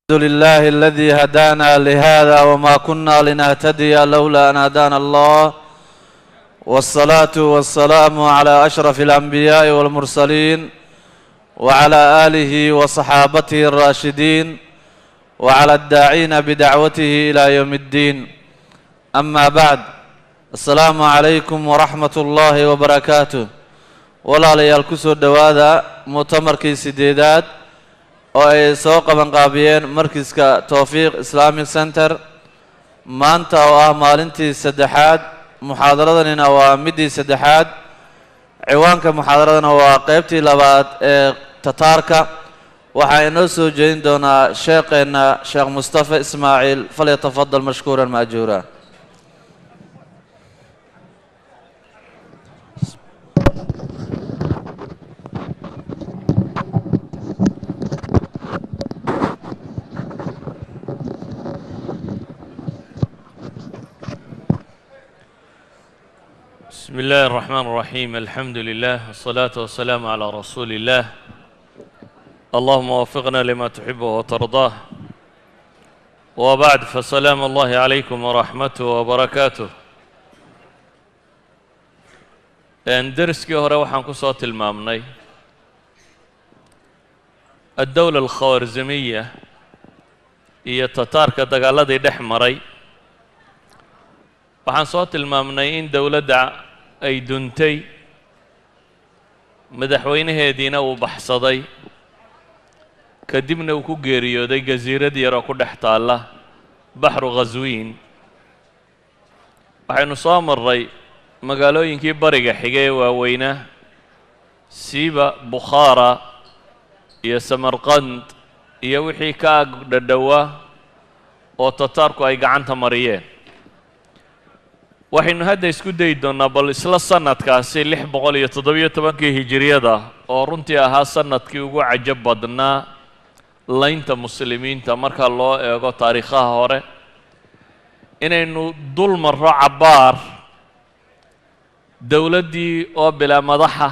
الحمد لله الذي هدانا لهذا وما كنا لنهتدي لولا أن هدانا الله والصلاة والسلام على أشرف الأنبياء والمرسلين وعلى آله وصحابته الراشدين وعلى الداعين بدعوته إلى يوم الدين أما بعد السلام عليكم ورحمة الله وبركاته ولا ليالكسو دوادا مؤتمر كيسيديدات oo ay soo qaban qaabiyeen markiiska Tawfiiq Islamic Center maanta oo ah maalintii saddexaad muxaadaradana waa midii saddexaad ciwaanka muxaadaradana waa qaybtii labaad ee Tataarka waxa inoo soo jeedin doonaa sheekheena Sheekh Mustafa Ismaaciil falyatafaddal mashkuuran maajuura بسم الله الرحمن الرحيم الحمد لله والصلاة والسلام على رسول الله اللهم وفقنا لما تحبه وترضاه وبعد فسلام الله عليكم ورحمته وبركاته درسكي هore waxaan ku soo tilmaamnay الدولة الخوارزمية iyo tataarka dagaaladii dhex maray waxaan soo tilmaamnay in dawladda ay duntay madaxweynaheediina uu baxsaday kadibna uu ku geeriyooday jasiirad yar oo ku dhex taalla baxru Ghazwiin waxaynu soo marray magaalooyinkii bariga xigay ee waaweynaa siiba Bukhaara iyo Samarqand iyo wixii ka ag dhadhawaa oo tataarku ay gacanta mariyeen waxaynu hadda isku dayi doonaa bal isla sanadkaasi 617 hijriyada oo runtii ahaa sanadkii ugu cajab badnaa laynta muslimiinta marka loo eego taariikhaha hore inaynu dul marro cabaar dawladdii oo bilaa madaxa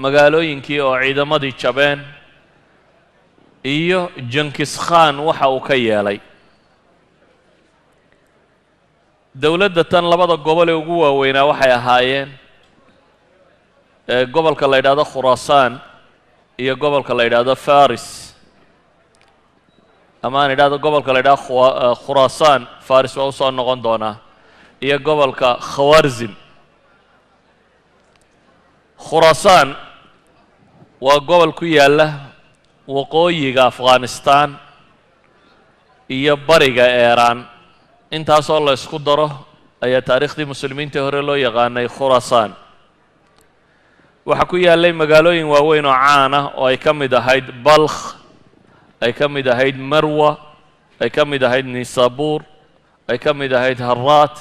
magaalooyinkii oo ciidamadii jabeen iyo Jenkins Khan waxa uu ka yeelay dawladda tan labada gobol ee ugu waaweynaa waxay ahaayeen gobolka la yiraahdo Khurasan iyo gobolka la yiraahdo Faris ama aan yiraahdo gobolka la yiraahdo Khurasan Faris waa soo noqon doona iyo gobolka Khawarizm Khurasan waa gobol ku yaala waqooyiga Afghanistan iyo bariga Iran intaasoo la isku daro ayaa taariikhdii muslimiinta hore loo yaqaanay Khurasan waxa ku yaalay magaalooyin waaweyn oo caan ah oo ay ka mid ahayd Balkh ay ka mid ahayd Marwa ay ka mid ahayd Nisabur ay ka mid ahayd Harrat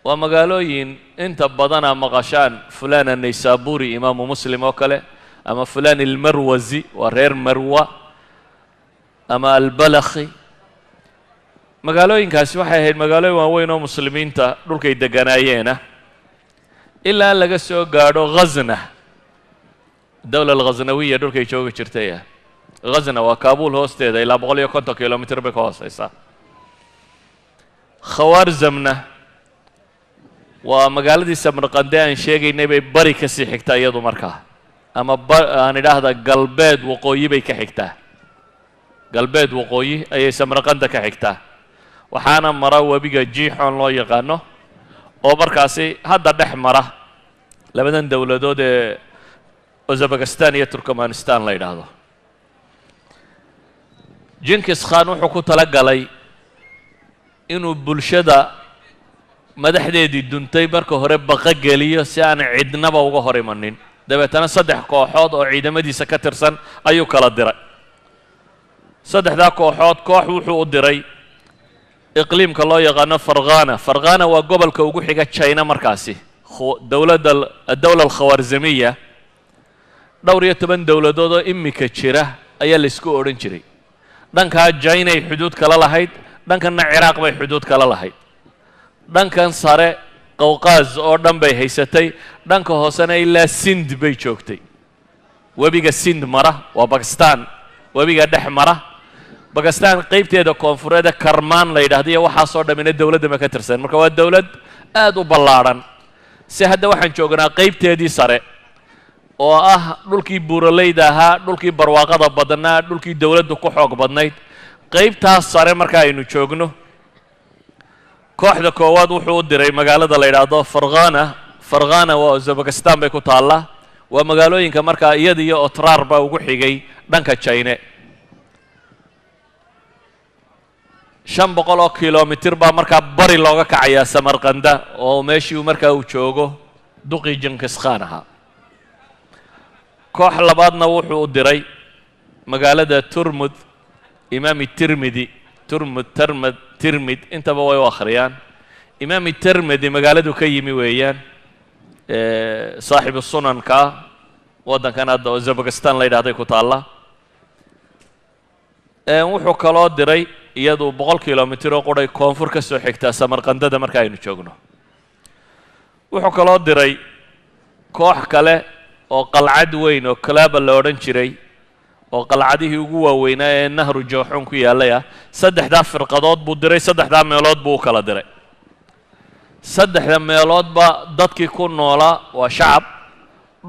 waa magaalooyin inta badan maqashaan fulaan an-Nisaburi imaamu Muslim oo kale ama fulaan al-Marwazi waa reer Marwa ama al-Balakhi magaalooyinkaasi waxay ahayd magaalooyin waaweyn oo muslimiinta dhulkay deganaayeen ilaa laga soo gaadho Ghazna dawlad Ghaznawiya dhulkay joogi jirtay Ghazna waa Kabul hoosteeda ilaa 150 kilomitir bay ka hooseysaa Khawarizmna waa magaaladii Samarqand aan sheegaynay bay bari ka sii xigtaa iyadu markaa ama aan idhaahda galbeed waqooyi bay ka xigtaa galbeed waqooyi ayay Samarqand ka xigtaa waxaana mara wabiga Jiixoon loo yaqaano oo markaasi hadda dhex mara labadan dawladood ee Uzbekistan iyo Turkmenistan la yiraahdo Jenkins Khan wuxuu ku talagalay inuu bulshada madaxdeedii duntay marka hore baqa geliyo si aan cidnaba uga hor imanin dabeetana saddex kooxood oo ciidamadiisa ka tirsan ayuu kala diray saddexda kooxood koox wuxuu u diray إقليم كالله يغانا فرغانا فرغانا وقبل كوجو حاجة تشاينا مركزي الدولة الخوارزمية دورية تبن دولة دودو إمي كتشيرة أيا لسكو أورنجري دان كان جاينا حدود كلا لهيد دان كان العراق بي حدود كلا لهيد دان كان صار قوقاز أردن بي هيستي دان كهوسنا إلا سند بي شوكتي وبيجا سند مرة وباكستان وبيجا دح مرة bakistan qaybteeda koonfureed karmaan la yidhaahdo iyo waxaasoo dhammina dowladda ma ka tirsan marka waa dowlad aad u ballaadhan si hadda waxaan joognaa qaybteedii sare oo ah dhulkii buuraleyda ahaa dhulkii barwaaqada badnaa dhulkii dowladdu ku xoog badnayd qaybtaas sare marka aynu joogno kooxda koowaad wuxuu u diray magaalada la yidhaahdo farghana waa uzbekistan bay ku taallaa waa magaalooyinka markaa iyada iyo otraar baa ugu xigay dhanka jine 500 oo kilomitir baa markaa bari looga kacayaa samarqanda oo meeshii uu markaa uu joogo duqii jinkis khan ahaa koox labaadna wuxuu u diray magaalada turmud imaami tirmid intaba way u akhriyaan imaami tirmidi magaaladu ka yimi weeyaan saaxibu sunanka waddankan hadda oo uzbekistan la yidhahday ku taalla wuxuu kaloo diray iyadu 100 kilomitir oo quray koonfur ka soo xigtaa samarqandada marka aynu joogno wuxuu kaloo diray koox kale oo qalcad weyn oo kalaaba la odhan jiray oo qalcadihii ugu waaweynaa ee nahru jooxun ku yaallay ah 3 firqadood buu diray 3 meelood buu u kala diray 3 meeloodba dadkii ku noolaa waa shacab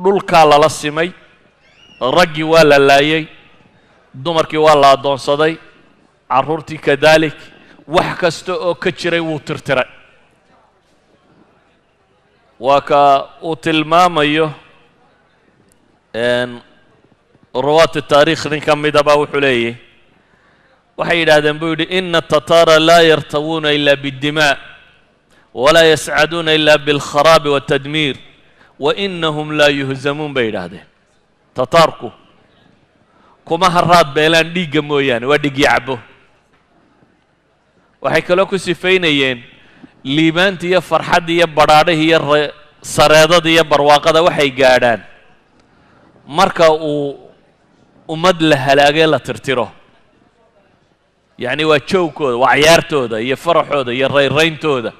dhulkaa lala simay raggii waa la laayay dumarkii waa la addoonsaday carruurtii kadalik wax kasta oo ka jiray wuu tirtiray waa ka uu tilmaamayo ruwaat taariikh nin ka mida baa wuxuu leeyahy waxay yidhaahdeen buu yidhi ina atataara laa yartawuuna ila biاddimaa walaa yascaduuna ila biاlkharaabi waاtadmiir wainahum laa yuhzamuun bay yidhaahdeen tataarku kuma haraad beelaan dhiigga mooyaane waa dhigii cabo waxay kaloo ku sifaynayeen liibaanta iyo farxadda iyo badhaadhaha iyo sareedada iyo barwaaqada waxay gaadhaan marka uu ummad la halaagee la tirtiro yacni waa joogkooda waa ciyaartooda iyo faraxooda iyo rayrayntooda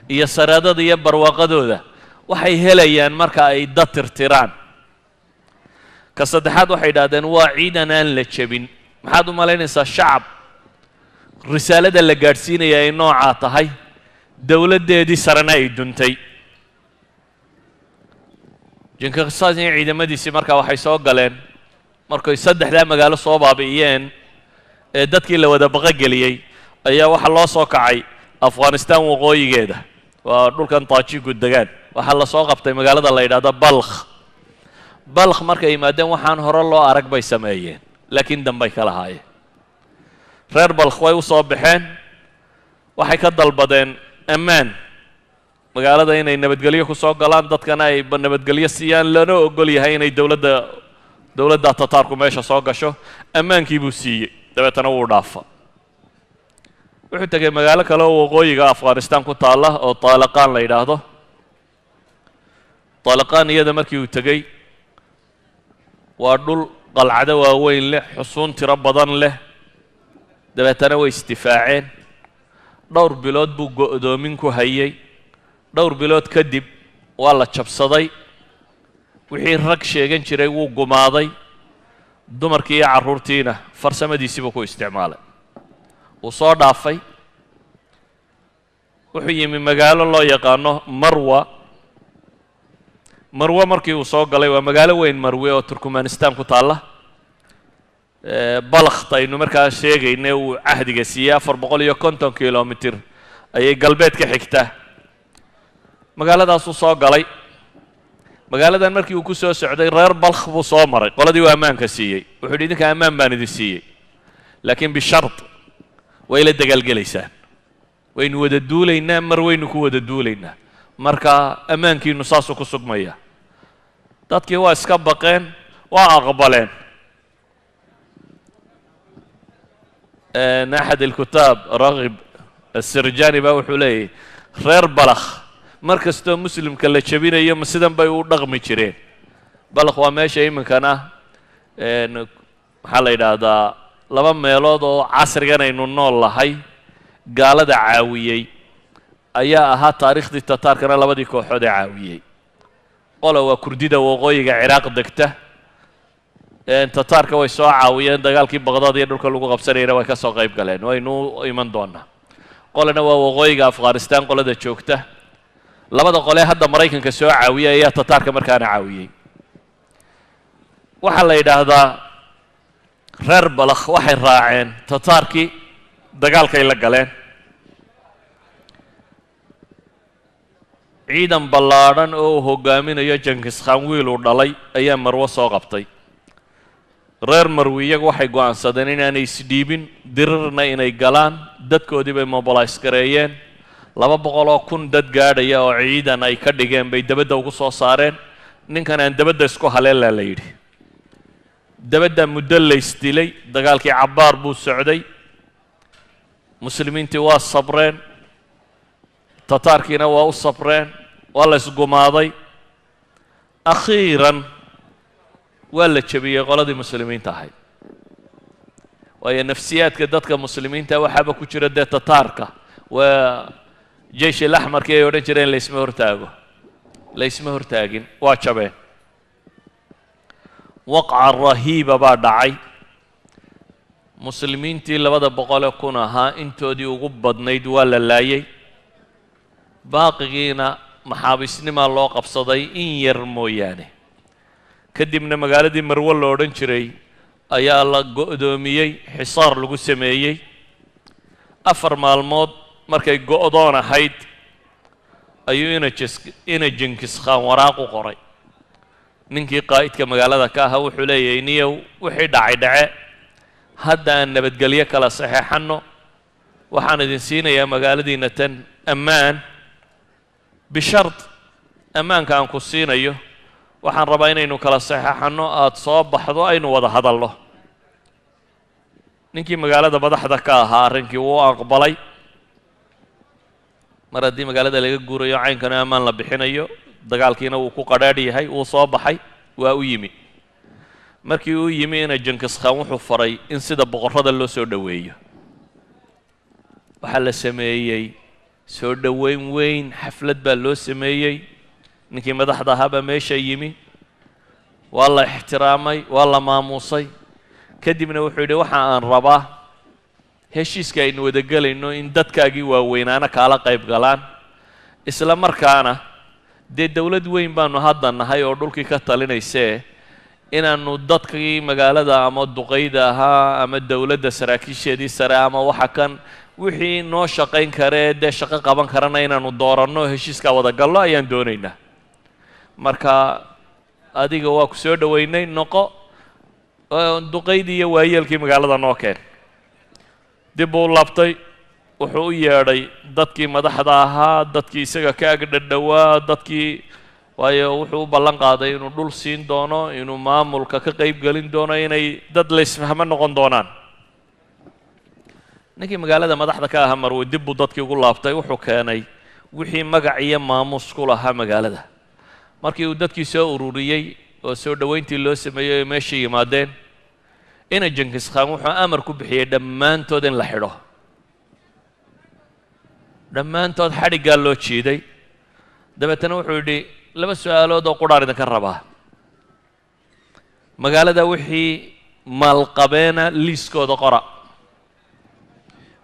iyo sareedada iyo barwaaqadooda waxay helayaan marka ay dad tirtiraan ka saddexaad waxay yidhahdeen waa ciidan aan la jebin maxaad u malaynaysaa shacab risaalada la gaadhsiinaya ay noocaa tahay dowladdeedii sarena ay duntay jinkisaan iyo ciidamadiisii markaa waxay soo galeen markay 3 magaalo soo baabi'iyeen ee dadkii la wada baqageliyey ayaa waxaa loo soo kacay afghanistan waqooyigeeda waa dhulkan taajiku degaan waxaa la soo qabtay magaalada la yidhaahdo balkh markay yimaadeen waxaan hore loo arag bay sameeyeen laakiin dambay ka lahaayeen reer balkh way u soo baxeen waxay ka dalbadeen ammaan magaalada inay nabadgelyo ku soo galaan dadkana ay nabadgelyo siiyaan lana ogol yahay inay dowladda tataarku meesha soo gasho ammaankii buu siiyey dabeetana wuu dhaafa wuxuu tegay magaalo kale oo waqooyiga afghanistan ku taalla oo taalaqaan la yidhaahdo taalaqaan iyada markii uu tegey waa dhul qalcado waaweyn leh xusuun tiro badan leh dabeetana way isdifaaceen dhowr bilood buu go'doomin ku hayay dhowr bilood kadib waa la jabsaday wixii rag sheegan jiray wuu gumaaday dumarkii iyo carruurtiina farsamadiisiibuu ku isticmaalay wuu soo dhaafay wuxuu yimi magaalo loo yaqaano marwe markii uu soo galay waa magaalo weyn marwe oo turkmanistan ku taalla balkht aynu markaa sheegaynay uu cahdiga siiyey 450 kilomitir ayay galbeed ka xigtaa magaaladaasuu soo galay magaaladan markii uu ku soo socday reer balkh buu soo maray qoladii uu ammaanka siiyey wuxuu yidhi idinka ammaan baan idin siiyey laakiin bishart way la dagaalgelaysaan waynu wada duulaynaa mar waynu ku wada duulaynaa marka ammaankiinu saasuu ku sugmaya dadkii waa iska baqeen waa aqbaleen أحد الكتاب راغب السرجاني baa wuxuu leeyahy reer balkh mar kastoo muslimka la jabinayo ma sidan bay u dhaqmi jireen balkh waa meesha iminkana maxaa la yidhaahdaa 2 meelood oo casrigan aynu nool lahay gaalada caawiyey ayaa ahaa taariikhdii tataarkana 2 kooxood ee caawiyey qola waa kurdida waqooyiga ciraaq degta tataarka way soo caawiyeen dagaalkii baqdaad iyo dhulka lagu qabsanayna way ka soo qayb galeen waynu iman doonaa qolana waa waqooyiga afghanistan qolada joogta labada qole hadda maraykanka soo caawiya ayaa tataarka markaana caawiyey waxaa la yidhaahdaa reer balakh waxay raaceen tataarkii dagaalkay la galeen ciidan ballaadhan oo uu hogaaminayo Genghis Khan wiil uu dhalay ayaa marwo soo qabtay reer marwi iyagu waxay go'aansadeen inaanay isdhiibin dirirna inay galaan dadkoodii bay mobilize gareeyeen 200,000 dad gaadhaya oo ciidan ay ka dhigeen bay dabadda ugu soo saareen ninkan aan dabadda isku haleelaa la yidhi dabadda muddo la isdilay dagaalkii cabbaar buu socday muslimiintii waa sabreen tataarkiina waa u sabreen waa la isgumaaday akhiiran waa la jabiyey qoladii muslimiinta ahayd waayo nafsiyaadka dadka muslimiinta waxaaba ku jira dee tataarka waa jeyshi laxmarkii ay odhan jireen laysma hortaagin waa jabeen waqca rahiiba baa dhacay muslimiintii 200,000 ahaa intoodii ugu badnayd waa la laayay baaqigiina maxaabisnimaa loo qabsaday in yar mooyaane kadibna magaaladii marwo la odhan jiray ayaa la go'doomiyey xisaar lagu sameeyey 4 maalmood markay go'doon ahayd ayuu ina Genghis Khan waraaq u qoray ninkii qaa'idka magaalada ka ahaa wuxuu leeyahay niyow wixii dhace hadda aan nabadgelyo kala saxeexanno waxaan idin siinayaa magaaladiina tan ammaan bishart ammaanka aan ku siinayo waxaan rabaa inaynu kala saxeexanno aad soo baxdo aynu wada hadalno ninkii magaalada madaxda ka ahaa arrinkii wuu aqbalay mar haddii magaalada laga guurayo caynkana ammaan la bixinayo dagaalkiina wuu ku qadhaadh yahay wuu soo baxay waa u yimi markii uu yimi ina Genghis Khan wuxuu faray in sida boqorrada loo soo dhoweeyo waxaa la sameeyey soo dhoweyn weyn xaflad baa loo sameeyey ninkii madaxda ahaabaa meesha yimi waa la ixtiraamay waa la maamuusay kadibna wuxuu yidhi waxa aan rabaa heshiiska aynu wada gelayno in dadkaagii waaweynaana kaala qayb galaan isla markaana dee dawlad weyn baanu hadda nahay oo dhulkii ka talinaysee inaannu dadkii magaalada ama duqayda ahaa ama dawladda saraakiisheedii sare ama waxa kan wixii noo shaqayn karee dee shaqo qaban karana inaannu dooranno heshiiskaa wada gallo ayaan doonaynaa marka adiga waa ku soo dhoweynay noqo duqaydii iyo waayeelkii magaalada noo keen dib buu labtay wuxuu u yeedhay dadkii madaxda ahaa dadkii isaga ka agdhadhowaa dadkii waayo wuxuu u ballan qaaday inuu dhul siin doono inuu maamulka ka qayb gelin doono inay dad laysfahmo noqon doonaan ninkii magaalada madaxda ka ahaa marwe dib buu dadkii ugu laabtay wuxuu keenay wixii magac iyo maamuus ku lahaa magaalada markii uu dadkii soo ururiyey oo soo dhoweyntii loo sameeyey oo meesha yimaadeen ina Genghis Khan wuxuu amar ku bixiyey dhammaantood in la xidho dhammaantood xadhiggaa loo jiiday dabeetana wuxuu yidhi 2 su'aalood oo qudhaan idinka rabaa magaalada wixii maalqabeena liiskooda qora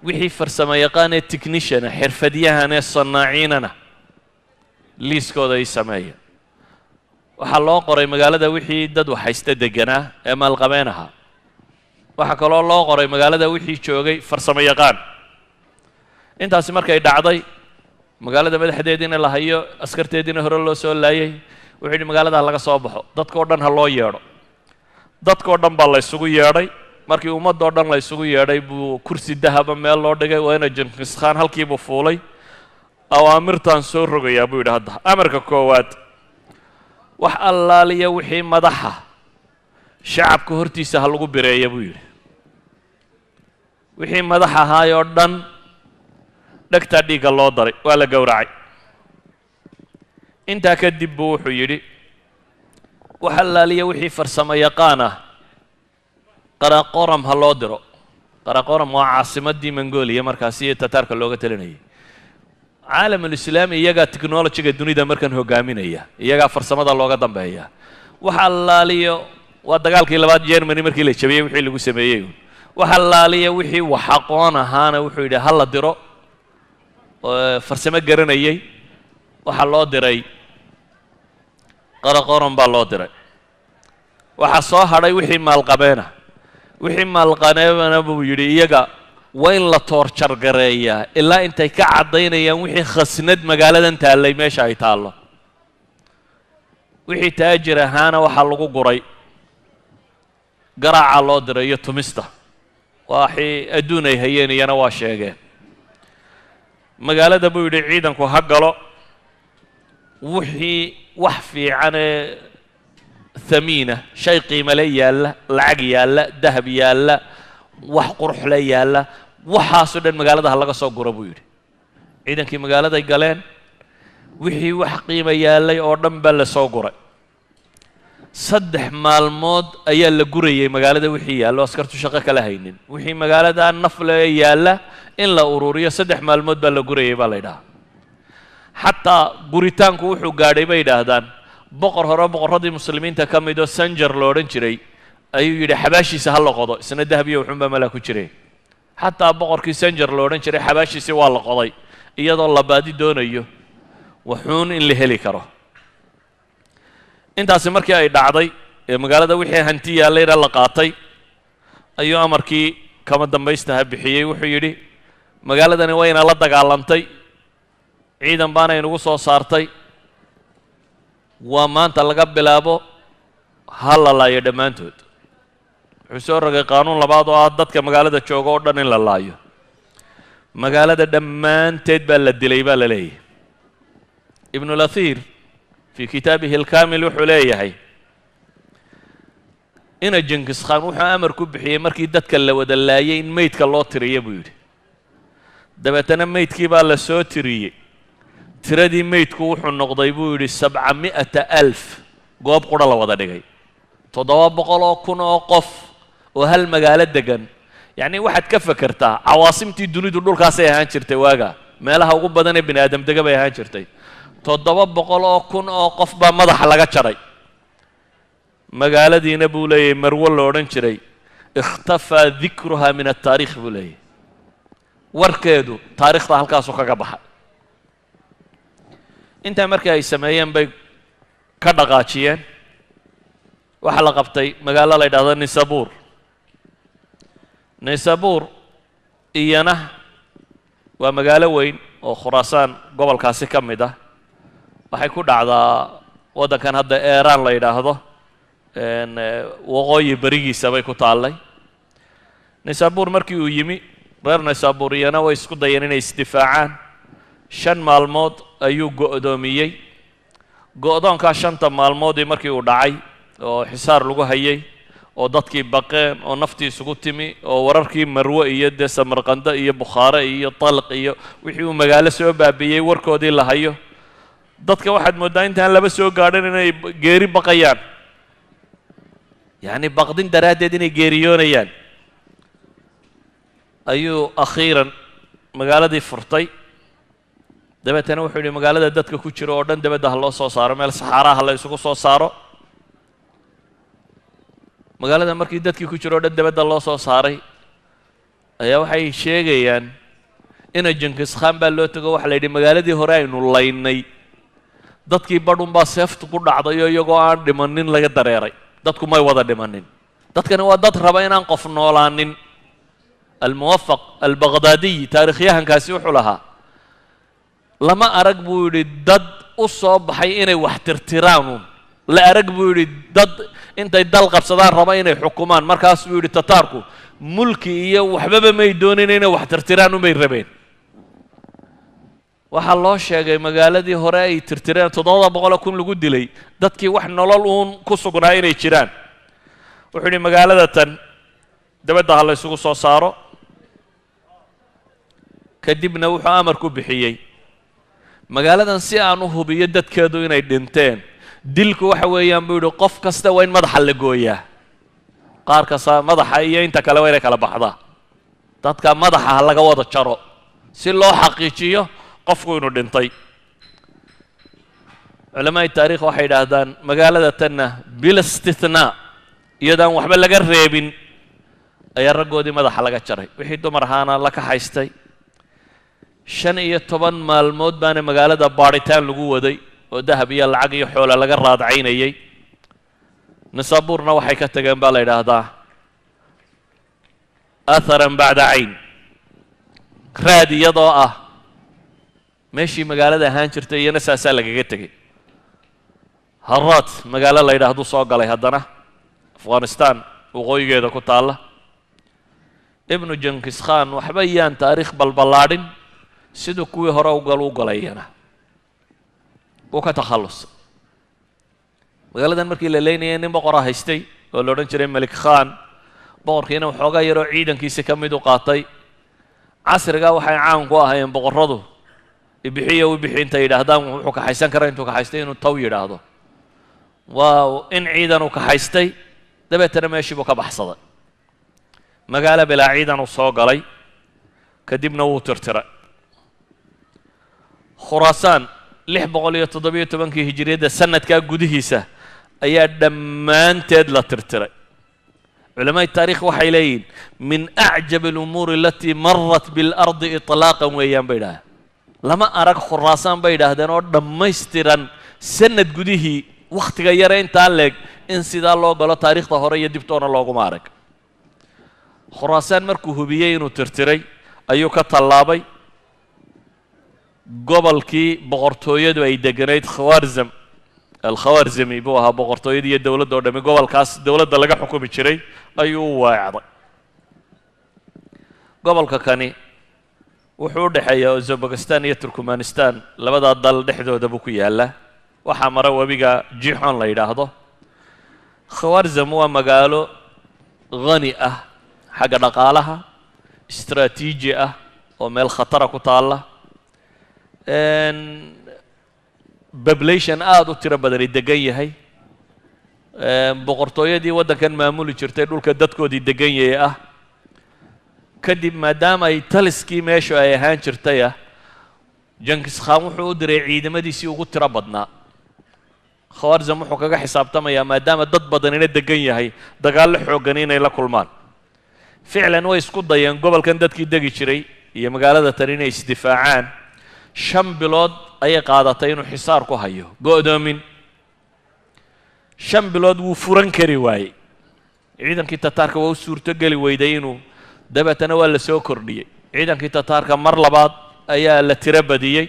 wixii farsamo yaqaan ee technician xirfadyahan ee sanaaciinana liiskooda ay sameeya waxaa loo qoray magaalada wixii dad waxaysta deganaa ee maalqabeen ahaa waxaa kaloo loo qoray magaalada wixii joogay farsamo yaqaan intaasi markay dhacday magaalada madaxdeediina la hayo askarteediina hore loo soo laayay wuxuu yidhi magaalada laga soo baxo dadkoo dhan ha loo yeedho dadkoo dhan baa la isugu yeedhay markii ummadoo dhan la isugu yeedhay buu kursi dahaba meel loo dhigay waa ina Genghis Khan halkiibuu fuulay awaamirtaan soo rogayaa buu yidhi hadda amarka koowaad wax allaaliya wixii madaxa shacabka hortiisa ha lagu bireeya buu yidhi wixii madax ahaayoo dhan dhegtaa dhiigga loo daray waa la gowracay intaa kadib buu wuxuu yidhi wax allaaliya wixii farsamo yaqaan ah qaraqoram ha loo diro qaraqoram waa caasimaddii Mongolia markaasi iyo tataarka looga talinayay caalamulislaami iyagaa technologyga dunida markan hogaaminaya iyagaa farsamada looga dambeeya wax allaaliyo waa dagaalkii labaad Germany markii la jabiyay wixii lagu sameeyay waxa laaliya wixii wax aqoon ahaana wuxuu yidhi hal la diro farsamo garanayay waxa loo diray qaraqoran baa loo diray waxa soo hadhay wixii maalqabeena buu yidhi iyaga waa in la toorjar gareeyaa ilaa intay ka caddaynayaan wixii khasnad magaaladan taallay meesha ay taallo wixii taajir ahaana waxaa lagu guray garaaca loo diray iyo tumista waxay adduun ay hayeen iyana waa sheegeen magaalada buu yidhi ciidanku ha galo wixii wax fiicanee ثمينة شيء قيمة لي يالا لعق يالا ذهب يالا wax qurux la yaala waxaas oo dhan magaalada laga soo guro buu yiri ciidankii magaalada ay galeen wixii wax qiimo yaalay oo dhan baa la soo guray 3 maalmood ayaa la gurayay magaalada wixii yaalo askartu shaqo kala haynin wixii magaalada nafle yaala in la ururiyo 3 maalmood baa la gurayay baa la yiraahdaa hatta guritaanku wuxuu gaadhay bay yiraahdaan boqorradii muslimiinta ka mid oo sanjar loo oran jiray ayuu yidhi xabaashiisa ha la qodo isna dahabiyo wuxuunbaa malaa ku jiray xataa boqorkii sanjar loo odhan jiray xabaashiisii waa la qoday iyadoo la baadi doonayo wuxuun in la heli karo intaasi markii ay dhacday ee magaalada wixii hanti yaallayna la qaatay ayuu amarkii kama dambaystaha bixiyey wuxuu yidhi magaaladani wayna la dagaalantay ciidan baana inagu soo saartay waa maanta laga bilaabo ha la laayo dhammaantood wuxuu soo rogay qaanuun labaad oo ah dadka magaalada jooga oo dhan in la laayo magaalada dhammaanteed baa la dilay baa la leeyahay ibnu lathir fi kitaabihi alkaamil wuxuu leeyahay ina Genghis Khan wuxuu amar ku bixiyey markii dadka la wada laayay in meydka loo tiriyo buu yidhi dabeetana meydkii baa la soo tiriyey tiradii meydku wuxuu noqday buu yidhi 700,000 goob qura la wada dhigay 700,000 oo qof oo hal magaalo degan yani waxaad ka fakartaa cawaasimtii dunidu dhulkaasay ahaan jirtay waaga meelaha ugu badan ee bini aadam dega bay ahaan jirtay 700,000 oo qof baa madaxa laga jaray magaaladiina buu leeyahay marwo la odhan jiray ikhtafa dhikruha min at-taarikh buu leeyahay warkeedu taariikhda halkaasuu kaga baxay intaa markii ay sameeyeen bay ka dhaqaajiyeen waxa la qabtay magaalo la yiraahdo Naysabur iyana waa magaalo weyn oo Khuraasaan gobolkaasi ka mid ah waxay ku dhacdaa wadankan hadda Iran la yiraahdo waqooyi barigiisa bay ku taallay Naysabur markii uu yimi reer Naysabur iyana way isku dayeen inay isdifaacaan 5 maalmood ayuu go'doomiyey go'doonka 5 maalmood markii uu dhacay oo xisaar lagu hayay oo dadkii baqeen oo naftii isugu timi oo wararkii Marwo iyo Samarqanda iyo Bukhaara iyo Talq iyo wixii uu magaalo soo baabiyay warkoodii la hayo dadka waxaad moodaa intaan laba soo gaadhin inay geeri baqayaan yani baqdin daraadeed inay geeriyoonayaan ayuu akhiiran magaaladii furtay dabeetana wuxuu yidhi magaalada dadka ku jira oo dhan dabadda ha loo soo saaro meel saxaaraha la isugu soo saaro magaalada markii dadkii ku jira oo dhan dabadda loo soo saaray ayaa waxay sheegayaan ina Genghis Khan baa loo tago waxa la yidhi magaaladii hore aynu laynay dadkii badhun baa seeftu ku dhacday oo iyagoo aan dhimanin laga dareeray dadku may wada dhimanin dadkani waa dad raba inaan qof noolaanin almuwafaq albaghdadi taariikhyahankaasi wuxuu lahaa lama arag buu yidhi dad u soo baxay inay wax tirtiraan la arag buu yidhi dad intay dal qabsadaan raba inay xukumaan markaas buu yidhi tataarku mulki iyo waxbaba may doonin inay wax tirtiraan umay rabeen waxaa loo sheegay magaaladii hore ay tirtireen 700,000 lagu dilay dadkii wax nolol uun ku sugnaa inay jiraan wuxuu yidhi magaalada tan dabadda ha la isugu soo saaro kadibna wuxuu amar ku bixiyey magaaladan si aan u hubiyo dadkeedu inay dhinteen dilku waxa weeyaan buu yidhi qof kasta waa in madaxa la gooyaa qaar kasta madaxa iyo inta kale waa inay kala baxdaa dadka madaxa ha laga wada jaro si loo xaqiijiyo qofku inuu dhintay culamaa taariikh waxay yidhaahdaan magaalada tanna bil istithnaa iyadaan waxba laga reebin ayaa raggoodii madaxa laga jaray wixii dumar ahaana la kaxaystay 15 maalmood baana magaalada baaritaan lagu waday oo dahab iyo lacag iyo xoolo laga raadcaynayay nisaabuurna waxay ka tageen baa la yidhaahdaa atharan bacda cayn raad iyadoo ah meeshii magaalada ahaan jirtay iyana saasaa lagaga tegay haraad magaalo la yidhaahdu soo galay haddana afghanistan waqooyigeeda ku taalla ibnu jankis khan waxba iyaan taariikh balballaadhin siduu kuwii hore u galayana wuu ka takhallusay magaaladan markii la leynayay nin boqora haystay oo la odhan jiray malik khan boqorkiina waxoogaa yaroo ciidankiisi ka mid u qaatay casrigaa waxay caan ku ahaayeen boqorradu ibixiya u bixi intay yidhaahdaan wuxuu kaxaysan karaa intuu kaxaystay inuu taw yidhaahdo waa in ciidan uu kaxaystay dabeetana meeshii buu ka baxsaday magaalo bilaa ciidan uu soo galay kadibna wuu tirtiray khuraasaan 617 hijriyadda sanadkaa gudihiisa ayaa dhammaanteed la tirtiray علماء التاريخ waxay leeyihiin min أعجب الأمور التي مرت بالأرض إطلاقا weeyaan bay dhahdeen lama arag khuraasaan bay dhahdeen oo dhammaystiran sanad gudihii wakhtiga yare intaa leeg in sidaa loo galo taariikhda hore iyo dibtoona looguma arag khuraasaan markuu hubiyey inuu tirtiray ayuu ka tallaabay gobolkii boqortooyadu ay deganayd khawaarzam alkhawaarzami buu ahaa boqortooyadii iyo dowladda oo dhammi gobolkaas dowladda laga xukumi jiray ayuu u weecday gobolka kani wuxuu u dhexeeyaa uzbekistan iyo turkmanistan labadaa dal dhexdooda buu ku yaallaa waxaa mara webiga jixon la yidhaahdo khawaarzam waa magaalo hani ah xagga dhaqaalaha istaraatiiji ah oo meel khatara ku taalla population aada u tiro badani degan yahay boqortooyadii waddankan maamuli jirtay dhulka dadkoodii degan yahay ah kadib maadaama ay taliskii meeshu ay ahaan jirtay ah jankis khan wuxuu u diray ciidamadiisii ugu tiro badnaa khawaarzam wuxuu kaga xisaabtamayaa maadaama dad badanina degan yahay dagaallo xoogani inay la kulmaan ficlan way isku dayeen gobolkan dadkii degi jiray iyo magaalada tan inay isdifaacaan 5 bilood ayay qaadatay inuu xisaar ku hayo go'doomin 5 bilood wuu furan kari waayey ciidankii tataarka waa u suurtogeli weyday inuu dabeetana waa la soo kordhiyey ciidankii tataarka mar labaad ayaa la tiro badiyey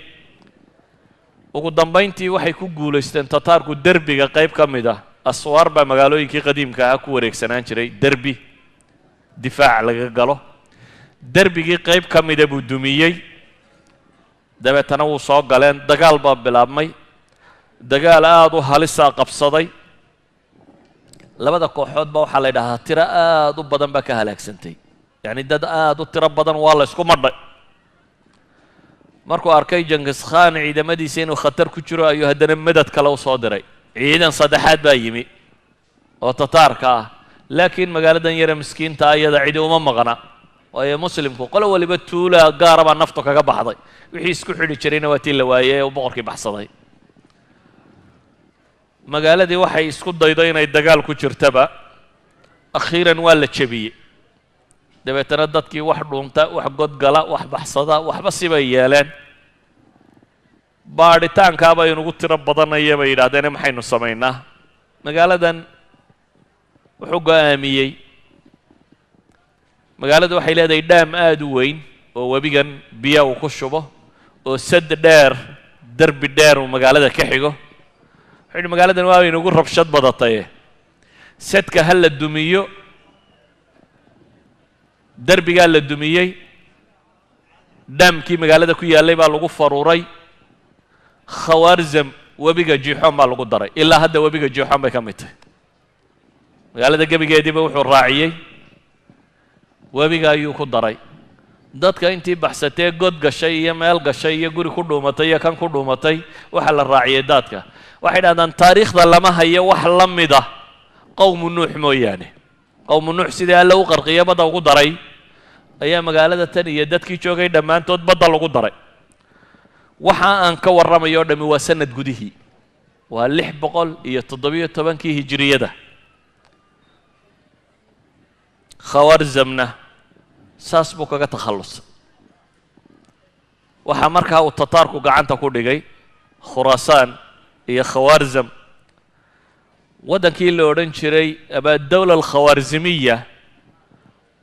ugu dambayntii waxay ku guulaysteen tataarku derbiga qayb ka mid ah aswaar baa magaalooyinkii qadiimka ahaa ku wareegsanaan jiray derbi difaac laga galo derbigii qayb ka mida buu dumiyey dabeetana wuu soo galeen dagaal baa bilaabmay dagaal aada u halisaa qabsaday labada kooxood ba waxaa la yidhahdaa tiro aada u badan baa ka halaagsantay yacni dad aada u tiro badan waa la ysku madhay markuu arkay jankis khan ciidamadiisa inuu khatar ku jiro ayuu haddana madad kale u soo diray ciidan saddexaad baa yimi oo tataarka ah laakiin magaaladan yare miskiinta iyada cidi uma maqna waayo muslimku qolo waliba tuula gaara baa naftu kaga baxday wixii isku xidhi jirayna waa tii la waayey ee uu boqorkii baxsaday magaaladii waxay isku daydo inay dagaal ku jirtaba akhiiran waa la jebiyey dabeetana dadkii wax dhuunta wax godgala wax baxsada waxba sibay yeeleen baadhitaankaaba inugu tiro badanaya bay yidhahdeene maxaynu samaynaa magaaladan wuxuu go'aamiyey magaaladu waxay leedahay dhaam aada u weyn oo webigan biyo uu ku shubo oo sad dheer derbi dheer uu magaalada ka xigo wuxuu yidhi magaaladan waa inugu rabshad badataye sadka ha la dumiyo derbigaa la dumiyey dhaamkii magaalada ku yaallay baa lagu faruuray khawaarzam webiga jixoon baa lagu daray ilaa hadda webiga jixoon bay ka mid tahay magaalada gebigeediiba wuxuu raaciyey webiga ayuu ku daray dadka intii baxsatee god gashay iyo meel gashay iyo guri ku dhuumatay iyo kan ku dhuumatay waxaa la raaciyey daadka waxay dhahdaan taariikhda lama hayo wax la mid ah qowmu nuux mooyaane qowmu nuux sidii alle u qarqiyo badda ugu daray ayaa magaalada tan iyo dadkii joogay dhammaantood badda lagu daray waxa aan ka warramayo o dhammi waa sanad gudihii waa 617 hijriyada khawaarzamna saas buu kaga takhallusay waxaa markaa uu tataarku gacanta ku dhigay khuraasaan iyo khawaarzam waddankii la odhan jiray ama dawla alkhawaarzimiya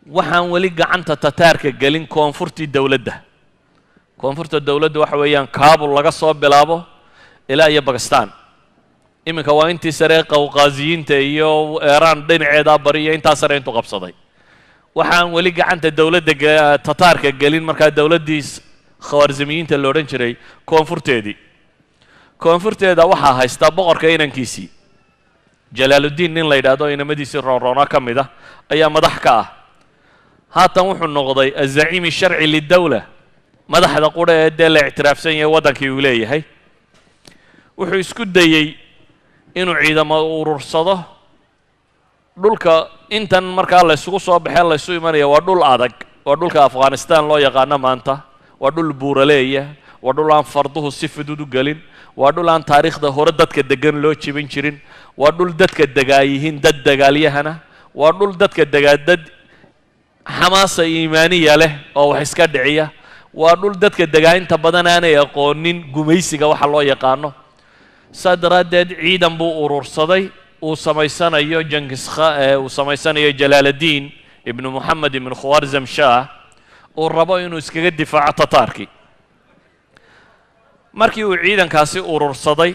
waxaan weli gacanta tataarka gelin koonfurtii dowladda koonfurta dowladda waxa weeyaan kaabul laga soo bilaabo ilaa iyo bakistan iminka waa intii sare qawqaaziyiinta iyo iiraan dhinaceedaa bari iyo intaa sare intuu qabsaday waxaan weli gacanta dowladda tataarka gelin markaa dowladdii khawaarzimiyiinta la odhan jiray koonfurteeda waxaa haystaa boqorka inankiisii jalaaluddiin nin la yidhaahdo inamadiisii roonroona ka mid ah ayaa madax ka ah haatan wuxuu noqday azaciimi sharci lidawla madaxda qudha ee dee la ictiraafsan yahay waddankii uu leeyahay wuxuu isku dayey inuu ciidamo urursado dhulka intan markaa laysugu soo baxee laysu imanaya waa dhul adag waa dhulka afghanistan loo yaqaano maanta waa dhul buuraleeya waa dhul aan farduhu si fudud u gelin waa dhul aan taariikhda hore dadka degan loo jebin jirin waa dhul dadka degaa yihiin dad dagaalyahana waa dhul dadka degaa dad xamaasa iimaaniya leh oo wax iska dhiciya waa dhul dadka degaa inta badan aanay aqoonin gumaysiga waxa loo yaqaano saa daraaddeed ciidan buu urursaday uu samaysanayo uu samaysanayo jalaaladiin ibnu moxamed ibnu khawaarzam shah uu rabo inuu iskaga difaaco tataarkii markii uu ciidankaasi urursaday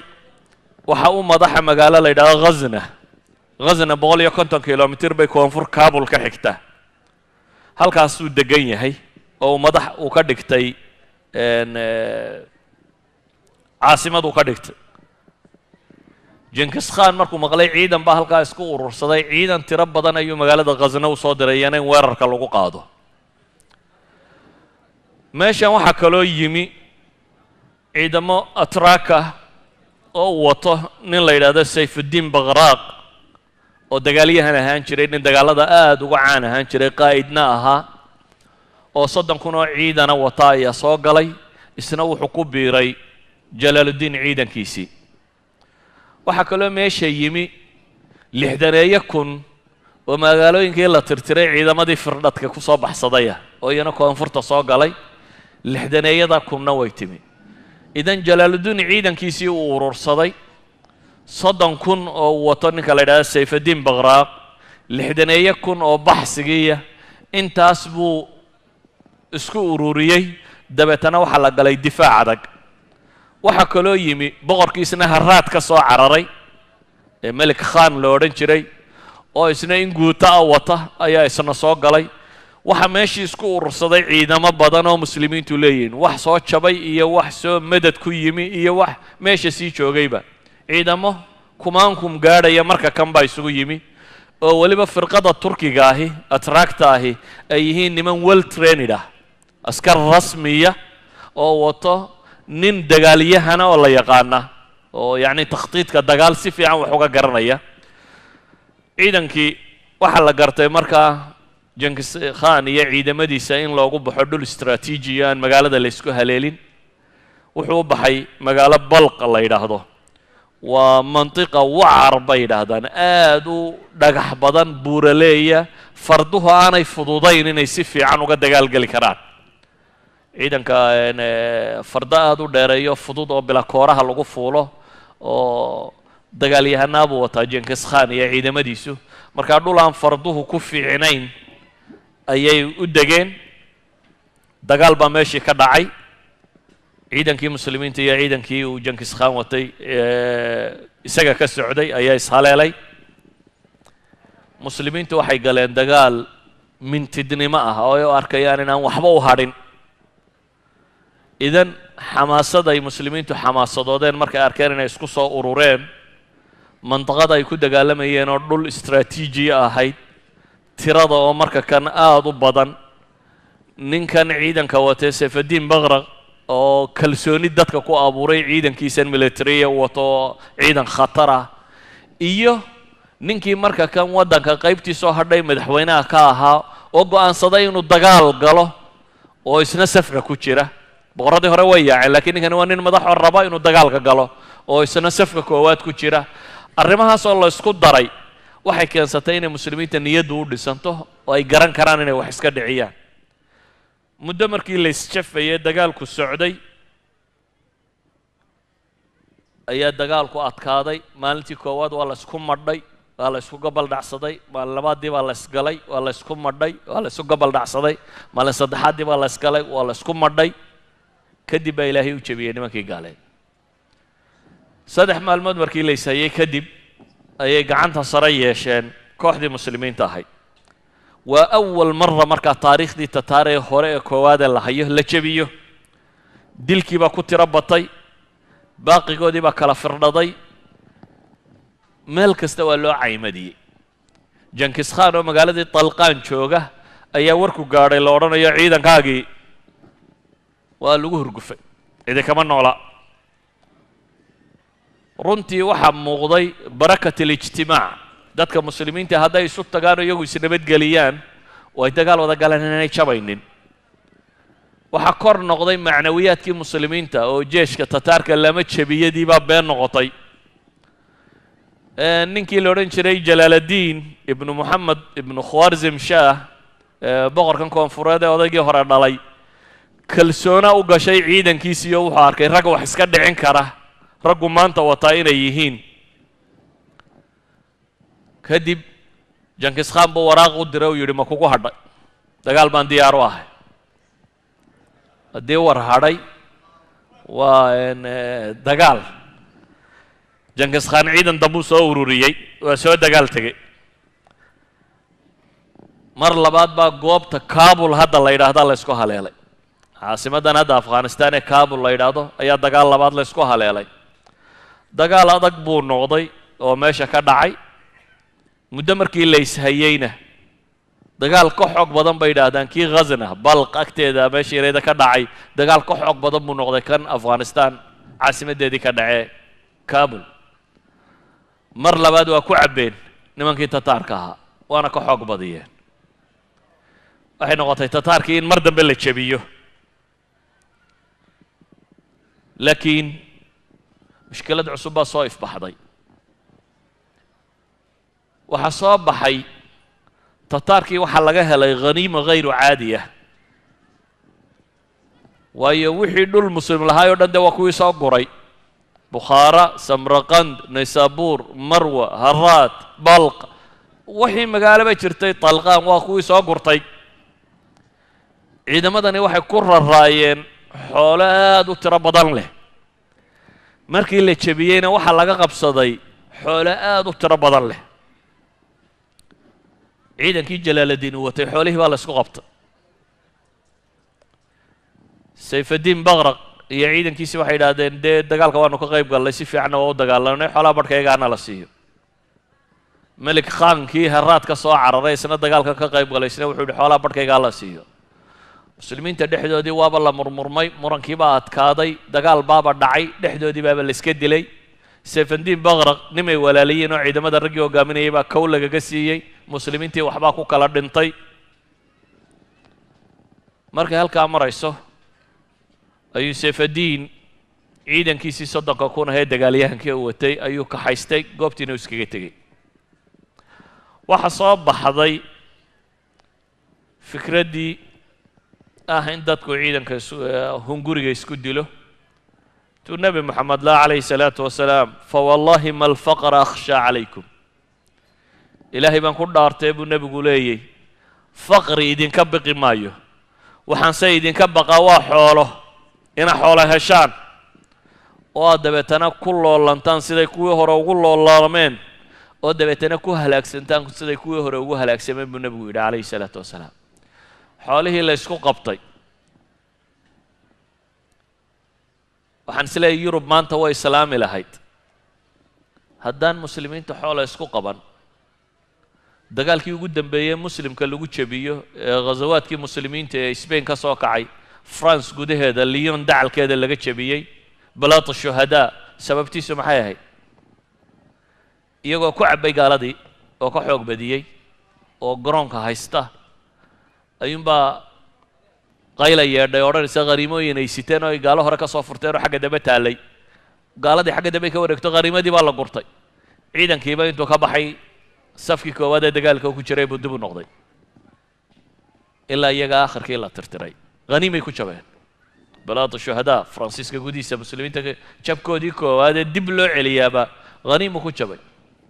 waxa uu madaxa magaalo la yidhahdo ghazna 150 kilomitir bay koonfur kaabul ka xigtaa halkaasuu degan yahay oo madax uu ka dhigtay caasimad uu ka dhigtay jenkis khan markuu maqlay ciidan baa halkaa isku urursaday ciidan tiro badan ayuu magaalada ghazna u soo diray iyana in weerarka lagu qaado meeshan waxaa kaloo yimi ciidamo atraaka oo uu wato nin la yidhaahdo sayfuddiin bakhraaq oo dagaalyahan ahaan jiray nin dagaalada aada uga caan ahaan jiray qaa'idna ahaa oo 30 kun oo ciidana wata ayaa soo galay isna wuxuu ku biiray jalaaluddiin ciidankiisii waxaa kaloo meesha yimi 60 kun oo magaalooyinkii la tirtiray ciidamadii firdhadka ku soo baxsadaya oo iyana koonfurta soo galay 60 kunna way timi idan jalaaluddiin ciidankiisii uu urursaday 30 kun oo wato ninka la yidhahdo sayfuddiin bakhraaq 60 kun oo baxsigiiya intaas buu isku ururiyey dabeetana waxaa la galay difaac adag waxaa kaloo yimi boqorkiisna haraad ka soo cararay ee melik khan la odhan jiray oo isna in guuta ah wata ayaa isna soo galay waxa meeshii isku urursaday ciidamo badan oo muslimiintu leeyihiin wax soo jabay iyo wax soo madad ku yimi iyo wax meesha sii joogayba ciidamo kumaankum gaadhaya marka kan baa isugu yimi oo weliba firqada turkiga ahi atraakta ahi ay yihiin niman well trained ah askar rasmiya oo wato nin dagaalyahana oo la yaqaana oo yacni takhtiidka dagaal si fiican wax uga garanaya ciidankii waxaa la gartay markaa jenkis khan iyo ciidamadiisa in loogu baxo dhul istraatiijiya aan magaalada la isku haleelin wuxuu u baxay magaalo balq la yidhaahdo waa mantiqa wacar bay yidhaahdaan aada u dhagax badan buuraleeya farduhu aanay fududayn inay si fiican uga dagaalgeli karaan ciidanka fardo aada u dheereeyo fudud oo bila kooraha lagu fuulo oo dagaalyahanaa buu wataa jenkis khan iyo ciidamadiisu markaa dhul aan farduhu ku fiicnayn ayay u degeen dagaal baa meeshii ka dhacay ciidankii muslimiinta iyo ciidankii uu jenkis khan watay isaga ka socday ayaa ishaleelay muslimiintu waxay galeen dagaal mintidnimo ah oo ay u arkayaan inaan waxba u hadhin idan xamaasada ay muslimiintu xamaasadoodeen markay arkeen inay isku soo urureen mandiqada ay ku dagaalamayeen oo dhul istraatiijiya ahayd tirada oo marka kan aada u badan ninkan ciidanka watee sayfuddiin bakhraaq oo kalsooni dadka ku abuuray ciidankiisan militariya wato ciidan khatar ah iyo ninkii marka kan waddanka qaybtii soo hadhay madaxweynaha ka ahaa oo go'aansaday inuu dagaal galo oo isna safka ku jira boqorradii hore way yaaceen laakiin ninkani waa nin madaxoo raba inuu dagaalka galo oo isna safka koowaad ku jira arrimahaas oo la isku daray waxay keensatay inay muslimiinta niyaddu u dhisanto oo ay garan karaan inay wax iska dhiciyaan. muddo markii la isjafayay dagaalku socday ayaa dagaalku adkaaday. maalintii koowaad waa la isku madhay, waa la isku gobol dhacsaday. maalin labaadii baa la isgalay, waa la isku madhay, waa la isku gobol dhacsaday. maalin saddexaadii baa la isgalay, waa la isku madhay. kadib baa ilaahay u jebiyey nimankii gaaleed. 3 maalmood markii la ishayay kadib ayay gacanta sare yeesheen kooxdii muslimiinta ahayd. waa awal marra markaa taariikhdii tataaree hore ee koowaadee la hayo la jebiyo. dilkii baa ku tiro batay, baaqigoodii baa kala firdhaday, meel kasta waa loo caymadiyey. jankis khaan oo magaaladii talqaan jooga ayaa warku gaadhay la odhanayo ciidankaagii waa lagu hurgufay, idinkama noola. runtii waxaa muuqday barakat alijtimaac. dadka muslimiinta hadday isu tagaan oo iyagu isnabadgeliyaan oo ay dagaal wada galaan inaanay jabaynin. waxaa kor noqday macnawiyaadkii muslimiinta oo jeeshka tataarka lama jebiyadii baa been noqotay. ninkii la odhan jiray jalaaladiin ibnu moxamed ibnu khwarzim shaah, boqorkan koonfureed ee odaygii hore dhalay, kalsoona u gashay ciidankiisii oo wuxuu arkay rag wax iska dhicin kara raggu maanta wataa inay yihiin. kadib jankis khaan buu waraaq u diray oo yidhi ma kugu hadhay, dagaal baan diyaar u ahay. haddii war hadhay waa dagaal. jankis khaan ciidan dambuu soo ururiyey, waa soo dagaal tegey. mar labaad baa goobta kabul hadda la yidhaahda la ysku haleelay. caasimadan hadda afghanistan ee kabul la yidhaahdo ayaa dagaal labaad la ysku haleelay. dagaal adag buu noqday oo meesha ka dhacay. muddo markii la ishayeyna dagaal ka xoog badan bay yidhaahdaan kii ghazna balq agteeda meesha yareeda ka dhacay, dagaal ka xoog badan buu noqday kan afghanistan caasimadeedii ka dhacee kabul. mar labaad waa ku cabbeen nimankii tataarka ahaa, waana ka xoog badiyeen. waxay noqotay tataarkii in mar dambe la jebiyo. laakiin mushkilad cusub baa soo ifbaxday. waxaa soo baxay tataarkii waxaa laga helay khaniima hayru caadiya. waayo wixii dhul muslim lahaay oo dhan dee waa kuwii soo guray. bukhaara, samraqand, naysaabuur, marwa, haraat, balq, wixii magaaloba jirtay talqaan waa kuwii soo gurtay. ciidamadani waxay ku raraayeen xoolo aad u tiro badan leh. markii la jebiyeyna waxaa laga qabsaday xoolo aad u tiro badan leh. ciidankii jalaaladiin uu watay xoolihii baa la isku qabtay. sayfadiin baqraq iyo ciidankiisii waxay yidhaahdeen dee dagaalka waanu ka qayb gallay, si fiicanna waa u dagaalanay, xoolaha barhkaygaana la siiyo. melik khaankii haraad ka soo cararay isna dagaalka ka qayb galay, isna wuxuu yidhi xoolaha barhkaygaa la siiyo. muslimiinta dhexdoodii waaba la murmurmay, murankii baa adkaaday, dagaal baaba dhacay, dhexdoodii baaba la iska dilay. sayfadiin baqraq nimay walaaliyiin oo ciidamada raggii hogaaminayay baa kow lagaga siiyey. muslimiintii waxbaa ku kala dhintay. markay halkaa marayso ayuu sayfadiin ciidankiisii 30 kun ahee dagaalyahankii uu watay ayuu kaxaystay, goobtiina uu iskaga tegey. waxaa soo baxday fikraddii ah in dadku ciidanka hunguriga isku dilo. tuu nebi moxamed laa calayhi salaatu wasalaam fawallaahi ma alfaqra akhshaa calaykum. ilaahay baan ku dhaartay buu nebigu leeyay, faqri idinka biqi maayo, waxaanse idinka baqaa waa xoolo, ina xoolo heshaan oo aad dabeetana ku loolantaan siday kuwii hore ugu loolameen, oo dabeetana ku halaagsantaan siday kuwii hore ugu halaagsameen buu nebigu yidhi calayhi salaatu wasalaam. xoolihii la ysku qabtay. waxaan is leeyahay yurub maanta way islaami lahayd haddaan muslimiinta xoola isku qaban. dagaalkii ugu dambeeyey muslimka lagu jebiyo ee ghazawaadkii muslimiinta ee Spain ka soo kacay, France gudaheeda Lyon dacalkeeda laga jebiyey, balaat shuhadaa, sababtiisu maxay ahayd? iyagoo ku cabbay gaaladii oo ka xoog badiyey oo garoonka haysta ayuunbaa qayla yeedhay odhanaysa khariimooyin ay siteen oo ay gaalo hore ka soo furteen oo xagga dambe taallay. gaaladii xagga dambe ka wareegto khariimadii baa la gurtay. ciidankiiba intuu ka baxay safkii koowaad ee dagaalka ku jiray buu dib u noqday ilaa iyaga aakhirkii la tirtiray haniimay ku jabeen balaad shuhadaa faransiiska gudihiisa muslimiinta jabkoodii koowaad ee dib loo celiyaaba haniimu ku jabay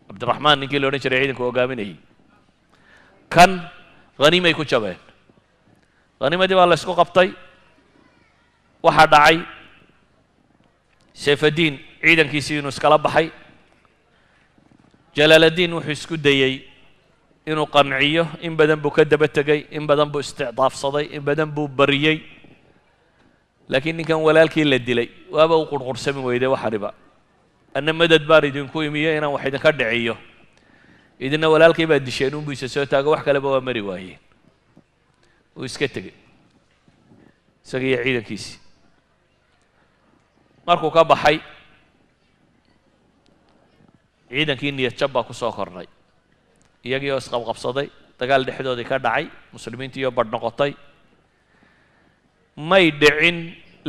cabdiraxmaan ninkii la odhan jiray ciidanku hogaaminayay kan haniimay ku jabeen haniimadii baa la ysku qabtay waxaa dhacay sayfaddiin ciidankiisii inuu iskala baxay jalaaladiin wuxuu isku dayey inuu qanciyo in badan buu ka daba tegey in badan buu isticdaafsaday in badan buu bariyey laakiin ninkan walaalkii la dilay waaba u qurqursami weyday waxaniba anna madad baan idinku imiyo inaan wax idinka dhiciyo idina walaalkii baa disheen unbuu isa soo taago wax kaleba waa mari waayeen wuu iska tegey isaga iyo ciidankiisii markuu ka baxay ciidankii niyad jab baa ku soo kornay iyagii oo isqabqabsaday dagaal dhexdoodii ka dhacay muslimiintii oo badh noqotay may dhicin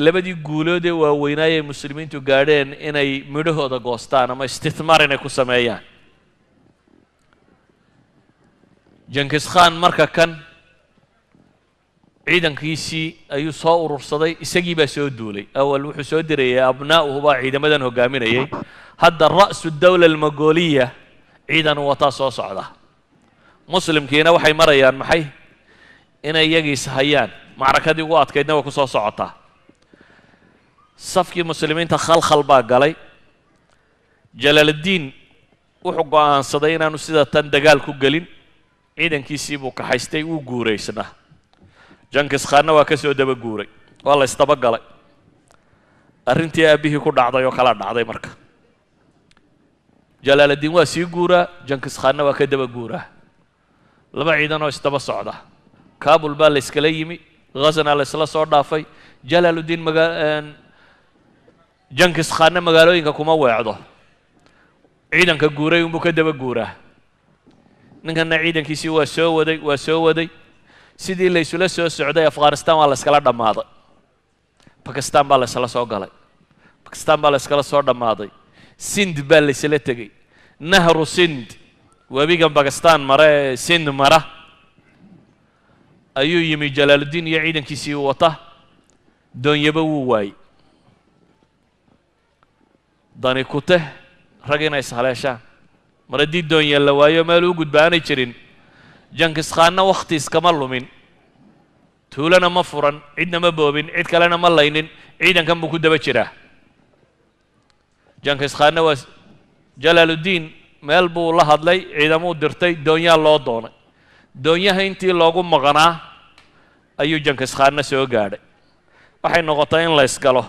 labadii guulood ee waaweynaayay muslimiintu gaadheen inay midhahooda goostaan ama istithmaar inay ku sameeyaan jenkis khan marka kan ciidankiisii ayuu soo urursaday isagii baa soo duulay awal wuxuu soo dirayay abnaa'uhu baa ciidamadan hogaaminayay hadda ra'su dawla almagoliya ciidan wataa soo socda muslimkiina waxay marayaan maxay inay iyagiis hayaan macrakadii ugu adkaydna way ku soo socotaa safkii muslimiinta khalkhal baa galay jalaaladiin wuxuu go'aansaday inaanu sida tan dagaal ku gelin ciidankiisii buu kaxaystay wuu guuraysnaa jenkis khanna waa ka soo daba guuray waa la isdaba galay arrintii aabbihii ku dhacday oo kala dhacday marka jalaaladiin waa sii guuraa jenkis khanna waa ka daba guuraa laba ciidan oo isdaba socda kaabul baa la iskala yimi ghazana la isla soo dhaafay jalaaludiin jenkis khanna magaalooyinka kuma weecdo ciidanka guuray unbuu ka daba guuraa ninkanna ciidankiisii waa soo waday sidii la isula soo socday afghanistan waa la iskala dhammaaday bakistan baa la isla soo galay bakistan baa la iskala soo dhammaaday sind baa la isla tegey nahru sind webigan bakistan mara ee sind mara ayuu yimi jalaaludiin iyo ciidankiisii wata doonyaba wuu waayey dani kuteh rag inay ishaleeshaan mar haddii doonye la waayo meel u gudba aanay jirin jenkis khanna wakhti iskama lumin tuulana ma furan cidna ma boobin cid kalena ma laynin ciidankan buu ku daba jiraa jenkis khanna waa jalaaludiin meel buu la hadlay ciidamuu dirtay doonyaa loo doonay doonyaha intii loogu maqnaa ayuu jenkis khanna soo gaadhay waxay noqotay in la ysgalo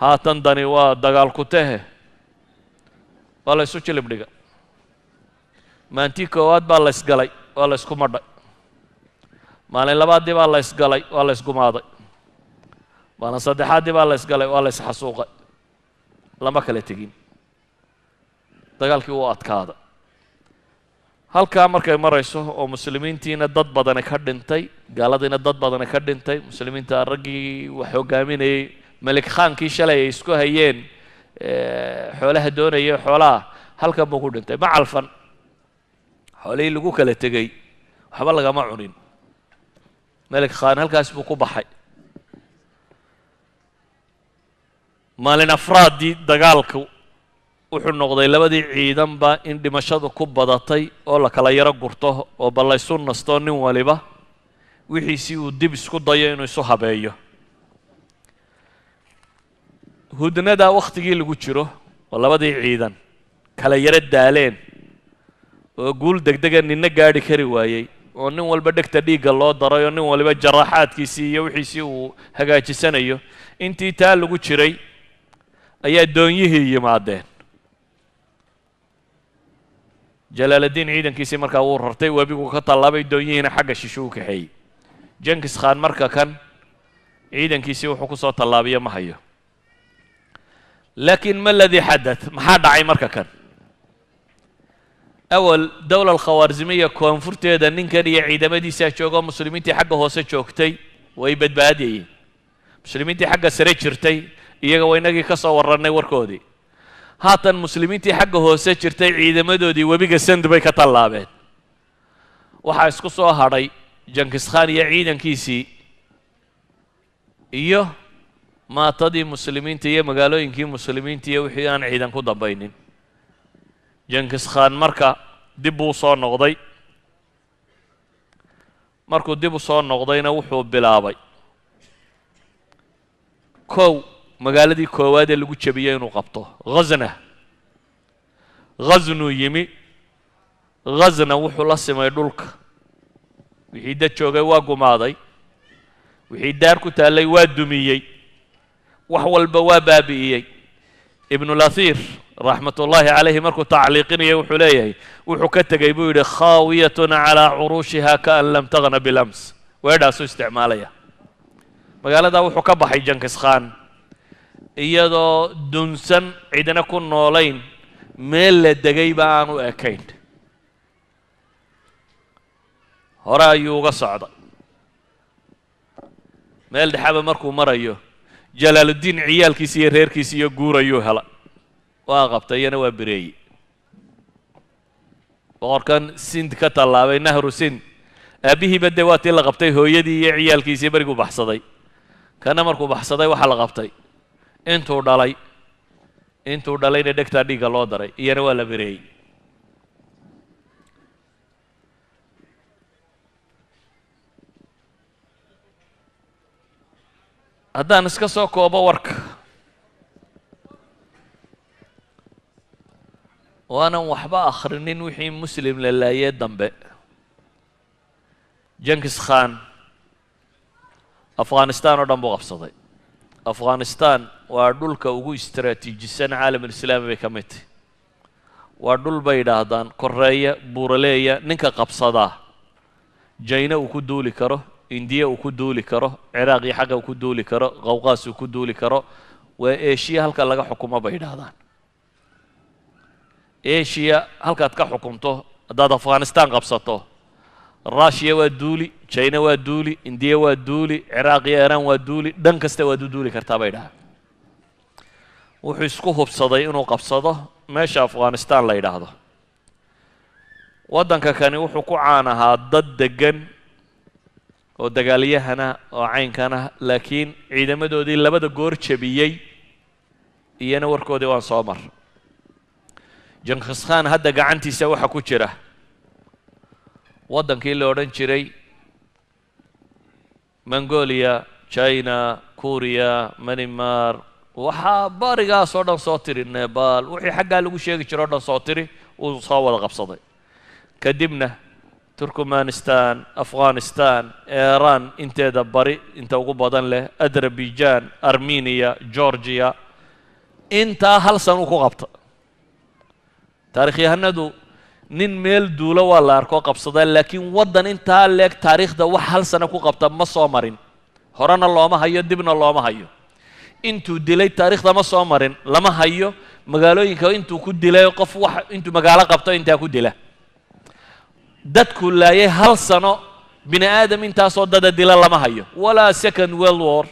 haatan dani waa dagaal ku tehe waa la ysu jilib dhiga maalintii koowaad baa la ysgalay waa la ysku madhay maalin labaadii baa la ysgalay waa la ysgumaaday maalin saddexaaddii baa la ysgalay waa la ysxasuuqay lama kala tegin dagaalkii wuu adkaaday halkaa markay marayso oo muslimiintiina dad badani ka dhintay gaaladiina dad badani ka dhintay muslimiinta raggii wax hogaaminayay malik khaankii shalay ay isku hayeen xoolaha doonayay xoolaha halkan buu ku dhintay ma calfan xoolihii lagu kala tegey waxba lagama cunin malik khan halkaas buu ku baxay maalin afraaddii dagaalku wuxuu noqday labadii ciidanba in dhimashadu ku badatay oo la kala yaro gurto oo ballaysu nasto nin waliba wixiisii uu dib isku dayo inuu isu habeeyo hudnadaa wakhtigii lagu jiro oo labadii ciidan kala yaro daaleen oo guul degdega ninna gaadhi kari waayey oo nin walba dhegta dhiigga loo daray oo nin waliba jaraaxaadkiisii iyo wixiisii uu hagaajisanayo intii taa lagu jiray ayaa doonyihii yimaadeen jalaaladiin ciidankiisii markaa wuu rartay webigu ka tallaabay doonyihiina xagga shisho u kaxeeyey jenkis khan marka kan ciidankiisii wuxuu ku soo tallaabiyo ma hayo laakiin ma aladii xadath maxaa dhacay marka kan awal dowla alkhawaarzimiya koonfurteeda ninkan iyo ciidamadiisaa joogoo muslimiintii xagga hoose joogtay way badbaadiyeen muslimiintii xagga sare jirtay iyaga waa inagii ka soo warrannay warkoodii haatan muslimiintii xagga hoose jirtay ciidamadoodii webiga sand bay ka tallaabeen waxaa isku soo hadhay Genghis Khan iyo ciidankiisii iyo maatadii muslimiinta iyo magaalooyinkii muslimiinta iyo wixii aan ciidan ku dambaynin Genghis Khan marka dib uu soo noqday markuu dib u soo noqdayna wuxuu bilaabay magaaladii koowaad ee lagu jabiyay inuu qabto Ghazna yimi Ghazna wuxuu la simay dhulka wixii dad joogay waa gumaaday wixii daar ku taalay waa dumiyey wax walba waa baabi'iyey ibn al-Athir raxmatullaahi calayhi markuu tacliiqinaya wuxuu leeyahay wuxuu ka tegay buu yidhi khaawiyatun calaa curuushiha kaan lam tagna bilams weedhaasuu isticmaalaya magaaladaa wuxuu ka baxay Genghis Khan iyadoo dunsan cidina ku noolayn meel la degayba aan u ekayn hore ayuu uga socday meel dhexaba markuu marayo jalaaludiin ciyaalkiisa iyo reerkiisa iyo guur ayuu hela waa qabtay iyana waa bireeyey boqorkan sind ka tallaabay nahru sind aabihiiba dee waa tii la qabtay hooyadii iyo ciyaalkiisii beriguu baxsaday kana markuu baxsaday waxaa la qabtay intuu dhalayna dhegtaa dhiigga loo daray iyana waa la bireeyey haddaan iska soo koobo warka waanan waxba akhrinin wixii muslim la laayee dambe Genghis Khan Afghanistan oo dhan buu qabsaday Afghanistan waa dhulka ugu istiraatiijisan caalamul-islaami bay ka mid tahay waa dhul bay yidhaahdaan koreeya buuraleeya ninka qabsadaa jayna uu ku duuli karo indiya uu ku duuli karo ciraaq iyo xagga uu ku duuli karo qawqaas uu ku duuli karo waa eeshiya halka laga xukumo bay yidhaahdaan eeshiya halkaad ka xukunto haddaad Afghanistan qabsato Russia waa duuli China waa duuli India waa duuli Ciraaq iyo Iran waa duuli dhan kasta waad u duuli kartaa bay yidhaahdaan wuxuu isku hubsaday inuu qabsado meesha Afghanistan la yidhaahdo waddanka kani wuxuu ku caan ahaa dad degan oo dagaalyahana oo caynkana laakiin ciidamadoodii labada goor jabiyey iyana warkoodii waan soo mar Genghis Khan hadda gacantiisa waxa ku jira waddankii la odhan jiray Mongolia China Korea Myanmar waxaa barigaas oo dhan soo tiri Nepal wixii xaggaa lagu sheegi jiro oo dhan soo tiri uu soo wada qabsaday kadibna Turkmenistan Afghanistan Iran inteeda bari inta ugu badan leh Azerbaijan Armenia Georgia intaa hal sano ku qabta taariikhyahanadu nin meel duulo waa la arko qabsada laakiin waddan intaa leeg taariikhda wax hal sano ku qabta ma soo marin horena looma hayo dibna looma hayo intuu dilay taariikhda ma soo marin lama hayo magaalooyinka intuu ku dilay qof wax intuu magaalo qabto intaa ku dila dadku laayay hal sano bini aadam intaasoo dada dila lama hayo walaa second world war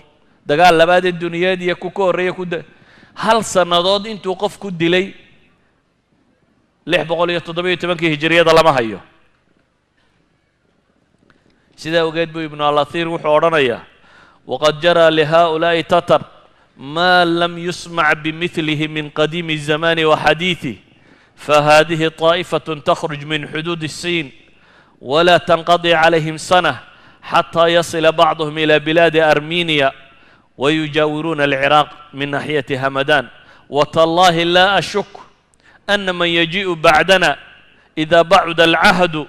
dagaal labaad ee duniyada iyo ku horreeya hal sannadood intuu qof ku dilay 617 hijriyada lama hayo sidaa ogeed buu ibn al-Athir wuxuu odhanayaa waqad jara lihaa'ulaa'i tatar ma lam yusmac bimithlihi min qadiimi الزمان وحديثه فهذه طائفة تخرج من حدود الصين ولا تنقضي عليهم سنة حتى يصل بعضهم إلى بلاد أرمينيا ويجاورون العراق من ناحية همدان وتالله لا أشك أن من يجيء بعدنا إذا بعد العهد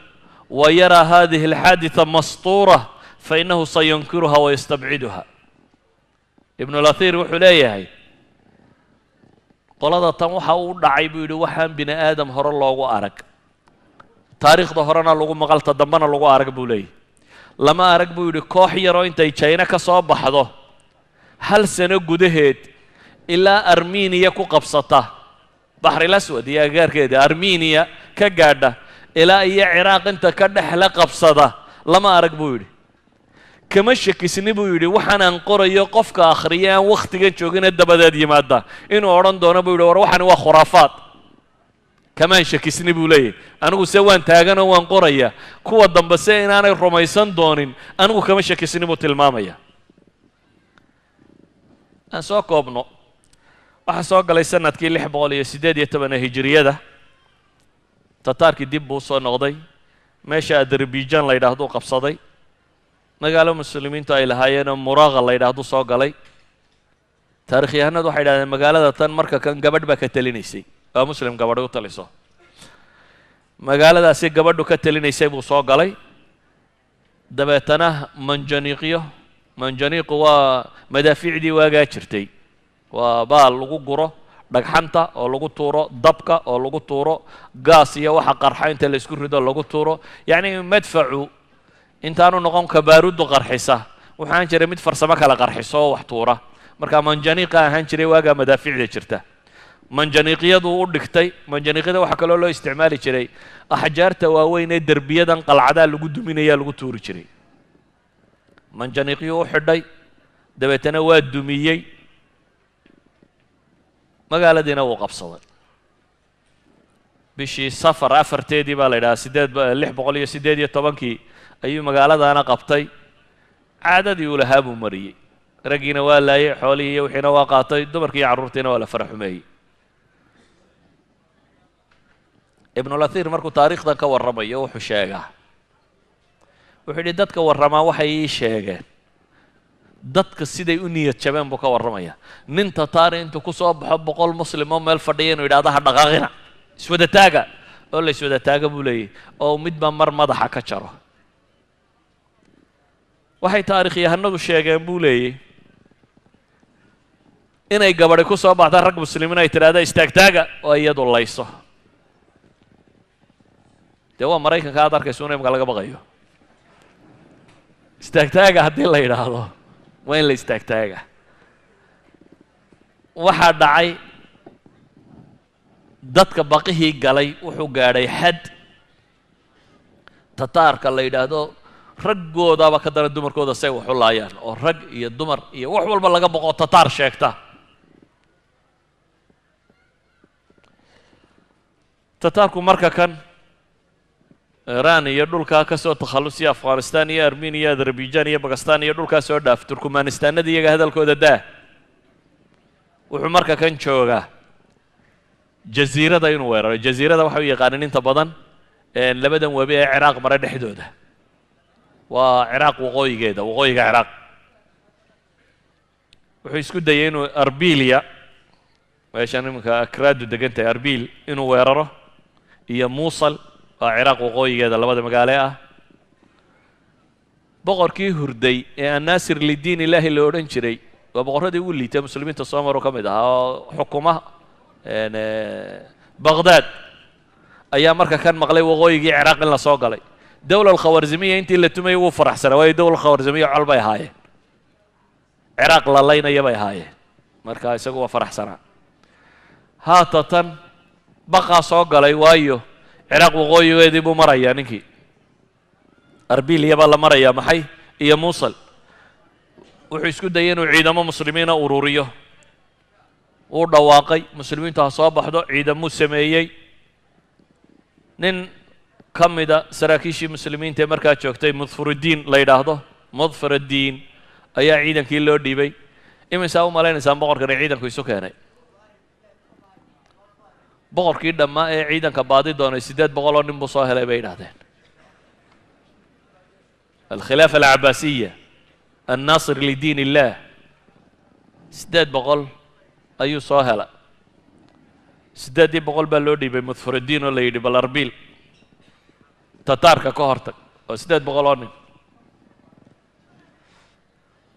ويرى هذه الحادثة مسطورة فإنه سينكرها ويستبعدها ابن الأثير وحليه qolada tan waxa uu dhacay buu yidhi waxaan bini aadam hore loogu arag taariikhda horena lagu maqalta dambana lagu arag buu leeyahy lama arag buu yidhi koox yaroo intay China ka soo baxdo hal sano gudaheed ilaa Armenia ku qabsata Baxr al-Aswad iyo agaarkeeda Armenia ka gaadha ilaa iyo Ciraaq inta ka dhexla qabsada lama arag buu yidhi kama shakisni buu yidhi waxaan aan qorayo qofka akhriya aan wakhtigan joogina dabadeed yimaada inuu odhan doono buu yidhi war waxani waa khuraafaad kamaan shakisni buu leeyahy anigu se waan taaganoo waan qoraya kuwa dambe se inaanay rumaysan doonin anigu kama shakisni buu tilmaamaya aan soo koobno waxaa soo galay sanadkii 618 hijriyada tataarkii dib buu soo noqday meesha adarbijan la yidhaahdo qabsaday magaalo muslimiintu ay lahaayeenoo muraaqa la yidhaahdo soo galay taarikhyahanadu waxay yidhahdeen magaalada tan marka kan gabadh baa ka talinaysay waa muslim gabadhi u taliso magaaladaasi gabadhu ka talinaysay buu soo galay dabeetana manjaniiqu waa madaafiicdii waagaa jirtay waa baal lagu guro dhagxanta oo lagu tuuro dabka oo lagu tuuro gaas iyo waxa qarxa inta la isku rido lagu tuuro yacni madfacu intaanu noqon kabaarudu qarxisa waxaan jiray mid farsamo kala qarxiso oo wax tuura marka manjaniiqa ahaan jiray waagaa madaafiicda jirta manjaniiqyadu u dhigtay manjaniiqyada waxaa kaloo loo isticmaali jiray axjaarta waaweyn ee derbiyadan qalcadaa lagu duminaya lagu tuuri jiray manjaniiqyuu u xidhay dabeetana waa dumiyey magaaladiina wuu qabsaday bishii safar afarteedii baa la yidhahaa 618 ayuu magaaladaana qabtay caadadii uu lahaa buu mariyey raggiina waa laayay xoolihii iyo wixiina waa qaatay dumarkii iyo carruurtiina waa la faraxumeeyey ibnulahir markuu taariikhdan ka warramayo wuxuu sheegaa wuxuu yidhi dadka warramaa waxay ii sheegeen dadka siday u niyad jabeen buu ka warramaya nin tataari intuu ku soo baxo 100 muslim oo meel fadhiya inuu yidhahdo ha dhaqaaqina iswada taaga oo la iswada taaga buu leeyahy oo midba mar madaxa ka jaro waxay taarikhyahanadu sheegeen buu leeyay inay gabadhi ku soo baxda rag muslimiin ay tiraahdo istaagtaaga oo iyadu layso dee waa maraykanka aad arkayso in imka laga baqayo istaagtaaga haddii la yidhaahdo waa in la istaagtaaga waxaa dhacay dadka baqihii galay wuxuu gaadhay xad tataarka la yidhaahdo raggoodaaba ka dana dumarkooda say wax u laayaan oo rag iyo dumar iyo wax walba laga boqo tataar sheegta tataarku marka kan iiraan iyo dhulkaa ka soo takhallusiya afghanistan iyo armeniya azerbaijan iyo bakistan iyo dhulkaa soo dhaaf turkmanistaanada iyaga hadalkooda daa wuxuu marka kan joogaa jaziirada inuu weeraro jaziirada waxa u yaqaanin inta badan labadan webi ee ciraaq mare dhexdooda waa ciraaq waqooyigeeda waqooyiga ciraaq wuxuu isku dayay inuu arbiliya meeshaan iminka akraadu degan tahay arbil inuu weeraro iyo muusal waa ciraaq waqooyigeeda labada magaale ah boqorkii hurday ee annaasir lidiin ilaahi la odhan jiray waa boqorradii ugu liitay muslimiinta soo maro ka mid ahaa oo xukuma baqdaad ayaa marka kan maqlay waqooyigii ciraaq in la soo galay dawla alkhawarzimiya intii la tumayay wuu faraxsanaa waayo dawla alkhawarzimiya col bay ahaayeen ciraaq la laynaya bay ahaayeen marka isagu waa faraxsanaa haatatan baqaa soo galay waayo ciraaq waqooyigeedii buu marayaa ninkii arbiliya baa la marayaa maxay iyo muusal wuxuu isku dayay inuu ciidamo muslimiina ururiyo wuu dhawaaqay muslimiintu ha soo baxdo ciidamuu sameeyey nin ka mida saraakiishii muslimiinta ee markaa joogtay mudfuruddiin la yidhaahdo mudfuruddiin ayaa ciidankii loo dhiibay imisaa u malaynaysaan boqorkan ee ciidanku isu keenay boqorkii dhammaa ee ciidanka baadi doonay 800 oo nin buu soo helay bay yidhahdeen alkhilaafa alcabaasiya annaasir lidiin illaah 800 ayuu soo helay 800 baa loo dhiibay mudfuruddiin oo la yidhi bal arbil tataarka ka hortag oo 800 oo nin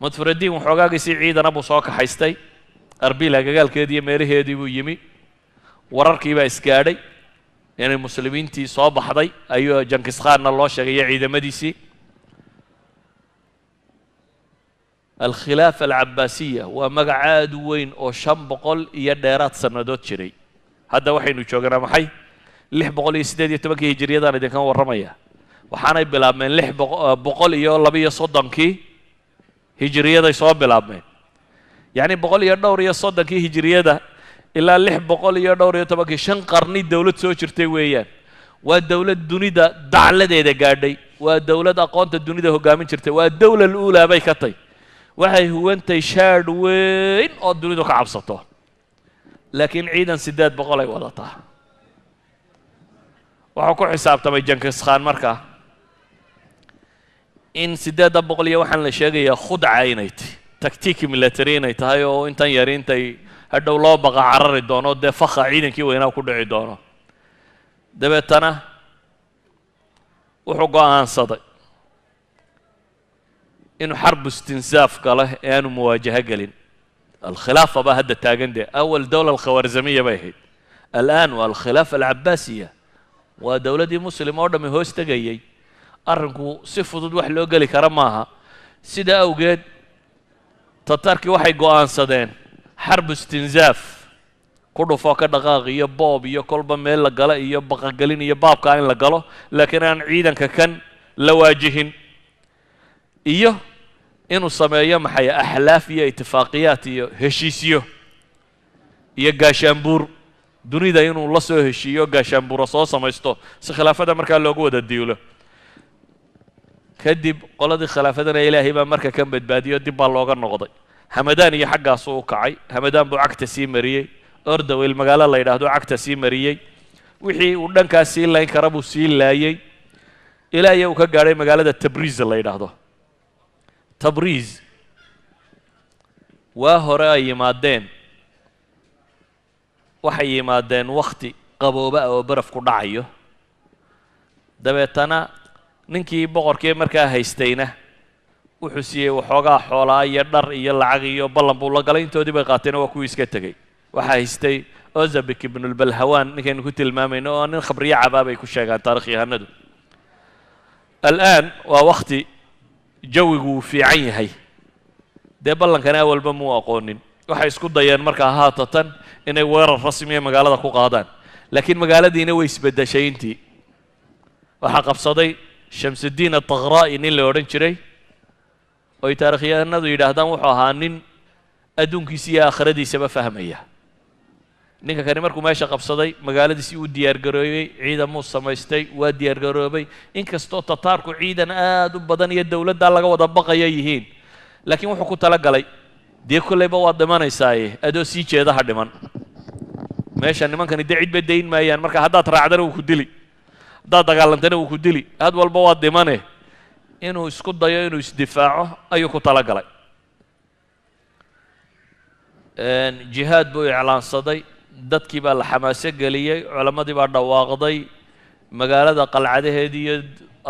mudfuruddiin waxoogaagiisii ciidana buu soo kaxaystay arbil agagaalkeedii iyo meelaheedii buu yimi wararkii baa isgaadhay inay muslimiintii soo baxday ayuu jankiskhaanna loo sheegay iyo ciidamadiisii alkhilaafa alcabaasiya waa magac aad u weyn oo 500 iyo dheeraad sannadood jiray hadda waxaynu jooganaa maxay 618 hijriyadaan idinkan warramaya waxaanay bilaabmeen 632 hijriyaday soo bilaabmeen yacni 130 hijriyada ilaa 612 shan qarni dawlad soo jirtay weeyaan waa dawlad dunida dacladeeda gaadhay waa dawlad aqoonta dunida hogaamin jirtay waa dawla uulaa bay ka tay waxay huwantay shaadh weyn oo dunidu ka cabsato laakiin ciidan 800 ay wadataa waxaa ku xisaabtamay Genghis Khan markaa in 800 iyo waxaan la sheegayaa khudca inay tahay taktiiki military inay tahay oo intan yar intay hadhow loo baqa carari doono dee fakha ciidankii weynaa ku dhici doono dabeetana wuxuu go'aansaday inuu xarbu istinsaaf galo ee aanu muwaajaho gelin alkhilaafa baa hadda taagan dee awal dawla alkhawarzamiya bay ahayd al'aan waa alkhilaafa alcabaasiya waa dawladdii muslim oo dhammi hoos tegayay arrinku si fudud wax loo geli kara maaha sida awgeed tatarkii waxay go'aansadeen xarbu istinsaaf ku dhufoo ka dhaqaaq iyo boob iyo kolba meel la gala iyo baqagelin iyo baabkaa in la galo laakiin aan ciidanka kan la waajihin iyo inuu sameeyo maxay axlaaf iyo itifaaqiyaat iyo heshiisyo iyo gaashaanbuur dunida inuu la soo heshiiyo gaashaanbuura soo samaysto si khilaafada markaa loogu wada diilo kadib qoladii khilaafadana ilaahay baa marka kan badbaadiyo dib baa looga noqday hamadaan iyo xaggaasuu u kacay hamadaan buu cagta sii mariyey ordaweyl magaalo la yidhaahdo cagta sii mariyey wixii uu dhankaas sii layn kara buu sii laayey ilaa iyo uu ka gaadhay magaalada tabriiz la yidhaahdo tabriiz waa hore ay yimaadeen waxay yimaadeen wakhti qabooba oo baraf ku dhacayo dabeetana ninkii boqorkii markaa haystayna wuxuu siiyey waxoogaa xoolaa iyo dhar iyo lacag iyo ballan buu la galay intoodii bay qaateen waa kuwii iska tegey waxaa haystay ozabik ibnulbalhawaan ninkaynu ku tilmaamayno oo nin khabriyo cabaa bay ku sheegaan taarikhyahanadu al'aan waa wakhti jawigu uu fiican yahay dee ballankana awalba muu aqoonin waxay isku dayeen markaa haatatan inay weerar rasmiya magaalada ku qaadaan laakiin magaaladiina way isbeddeshay intii waxaa qabsaday shamsudiin atakraa'i nin la odhan jiray oo ay taarikhyahanadu yidhaahdaan wuxuu ahaa nin adduunkiisa iyo aakhiradiisaba fahmaya ninka kani markuu meesha qabsaday magaaladiisii uu diyaargaroobay ciidamuu samaystay waa diyaargaroobay inkastoo tataarku ciidan aad u badan iyo dawladdaa laga wada baqaya yihiin laakiin wuxuu ku talagalay dee kollayba waad dhimanaysaaye adoo sii jeeda ha dhiman meesha nimankani dee cidba dayn maayaan marka haddaad raacdana wuu ku dili haddaad dagaalantana wuu ku dili had walba waad dhimane inuu isku dayo inuu isdifaaco ayuu ku talagalay jihaad buu iclaansaday dadkii baa la xamaaso geliyey culammadii baa dhawaaqday magaalada qalcadaheedii iyo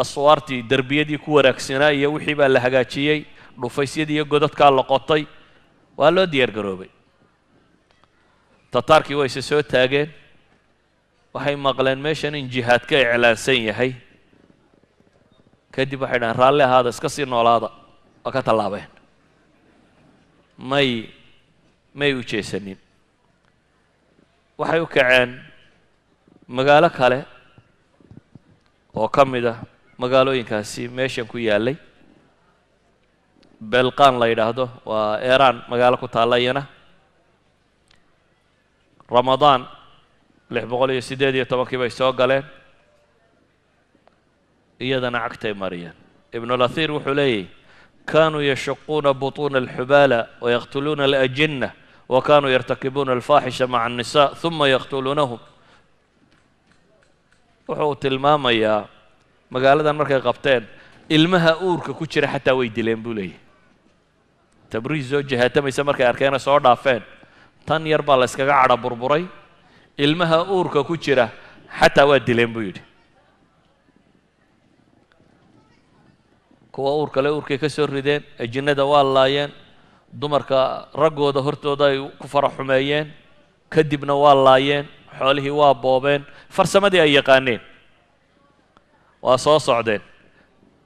aswaartii derbiyadii ku wanaagsanaa iyo wixii baa la hagaajiyey dhufaysyadii iyo godadkaa la qotay waa loo diyaargaroobay tataarkii way se soo taageen waxay maqleen meeshan in jihaad ka iclaansan yahay kadib waxay dhahaan raalli ahaada iska sii noolaada waa ka tallaabeen may u jeesanin waxay u kaceen magaalo kale oo ka mid ah magaalooyinkaasi meeshan ku yaallay belqaan la yidhaahdo waa iiraan magaalo ku taalla iyana ramadaan 618 bay soo galeen iyadana cagtay mariyeen ibnulahir wuxuu leeyahy kanuu yashuquuna buطuuna alxubaala wayaqtuluuna alajinna وكانوا يرتكبون الفاحشة مع النساء ثم يقتلونهم wuxuu tilmaamayaa magaaladan markay qabteen ilmaha uurka ku jira xataa way dileen buu leeyahy tabriiz oo jihaatamaysa markay arkeena soo dhaafeen tan yar baa la iskaga cadha burburay ilmaha uurka ku jira xataa waa dileen buu yidhi kuwa uurka le uurkay ka soo rideen ajinnada waa laayeen dumarka raggooda hortooda ay ku fara xumeeyeen kadibna waa laayeen xoolihii waa boobeen farsamadii ay yaqaaneen waa soo socdeen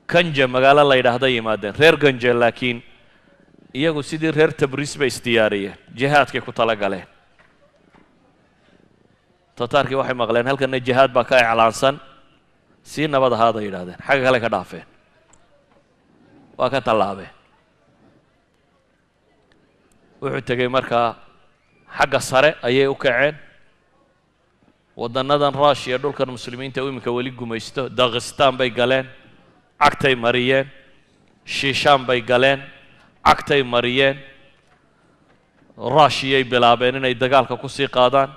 ganje magaalo la yidhaahda yimaadeen reer ganje laakiin iyagu sidii reer tabriis bay isdiyaariyeen jihaadkay ku tala galeen tataarkii waxay maqleen halkana jihaad baa ka iclaansan sii nabad ahaaday yidhahdeen xagga kale ka dhaafeen waa ka tallaabeen wuxuu tegey markaa xagga sare ayay u kaceen waddannadan ruushya dhulkan muslimiinta iminka weli gumaysto dagestan bay galeen cagtay mariyeen shiishaan bay galeen cagtay mariyeen ruushiyay bilaabeen inay dagaalka ku sii qaadaan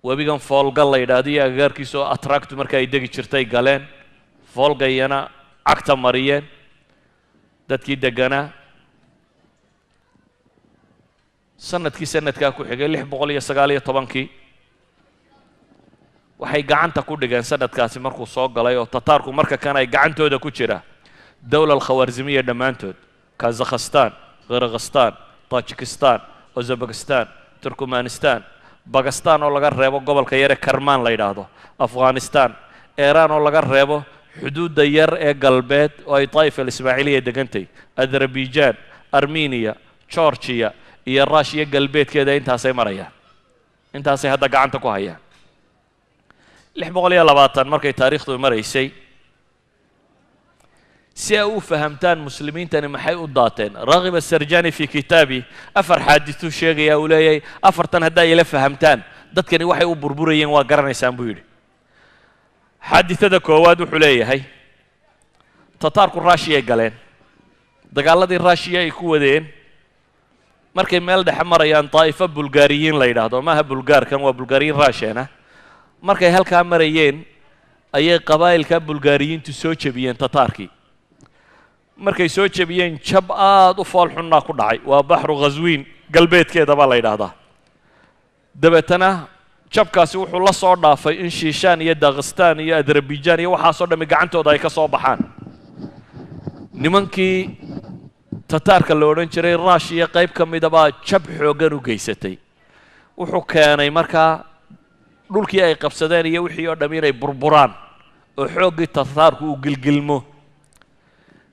webigan foolga la yidhaahdo iyo agagaarkiisa oo atractu marka ay degi jirtay galeen foolgayana cagta mariyeen dadkii deganaa sanadkaa ku xigay 619 waxay gacanta ku dhigeen sanadkaasi markuu soo galay oo tataarku marka kan ay gacantooda ku jira dawla alkhawarzimiya dhammaantood kazakhstan qirgizistan tajikistan uzbekistan turkmanistan bagastan oo laga reebo gobolka yare karmaan la yidhaahdo afghanistan iiraan oo laga reebo xuduudda yar ee galbeed oo ay taifa alismaaciiliya degantay azerbaijan armeniya georgia iyo ruushya galbeedkeeda intaasay marayaan intaasay hadda gacanta ku hayaan 620 markay taariikhdu maraysay si ay u fahamtaan muslimiintani maxay u daateen raghib asarjani fi kitaabi afar xaadiثu sheegaya uu leeyahay afartan haddaa ila fahamtaan dadkani waxay u burburayeen waa garanaysaan buu yidhi xaadiثada koowaad wuxuu leeyahay tataarku ruushya ay galeen dagaaladii ruushya ay ku wadeen markay meel dhexe marayaan daa'ifa bulgaariyiin la yidhaahdo maaha bulgaarkan waa bulgaariyiin ruushana markay halkaa marayeen ayay qabaa'ilka bulgaariyiintu soo jebiyeen tataarkii markay soo jebiyeen jab aad u fool xunnaa ku dhacay waa baxru ghaswiin galbeedkeeda baa la yidhaahdaa dabeetana jabkaasi wuxuu la soo dhaafay in shiishaan iyo dagestan iyo azerbaijan iyo waxaasoo dhammi gacantooda ay ka soo baxaan nimankii tataarka la odhan jiray ruushya qayb ka mida baa jab xooggan u geysatay wuxuu keenay markaa dhulkii ay qabsadeen iyo wixii oo dhammi inay burburaan oo xooggii tataarku uu gilgilmo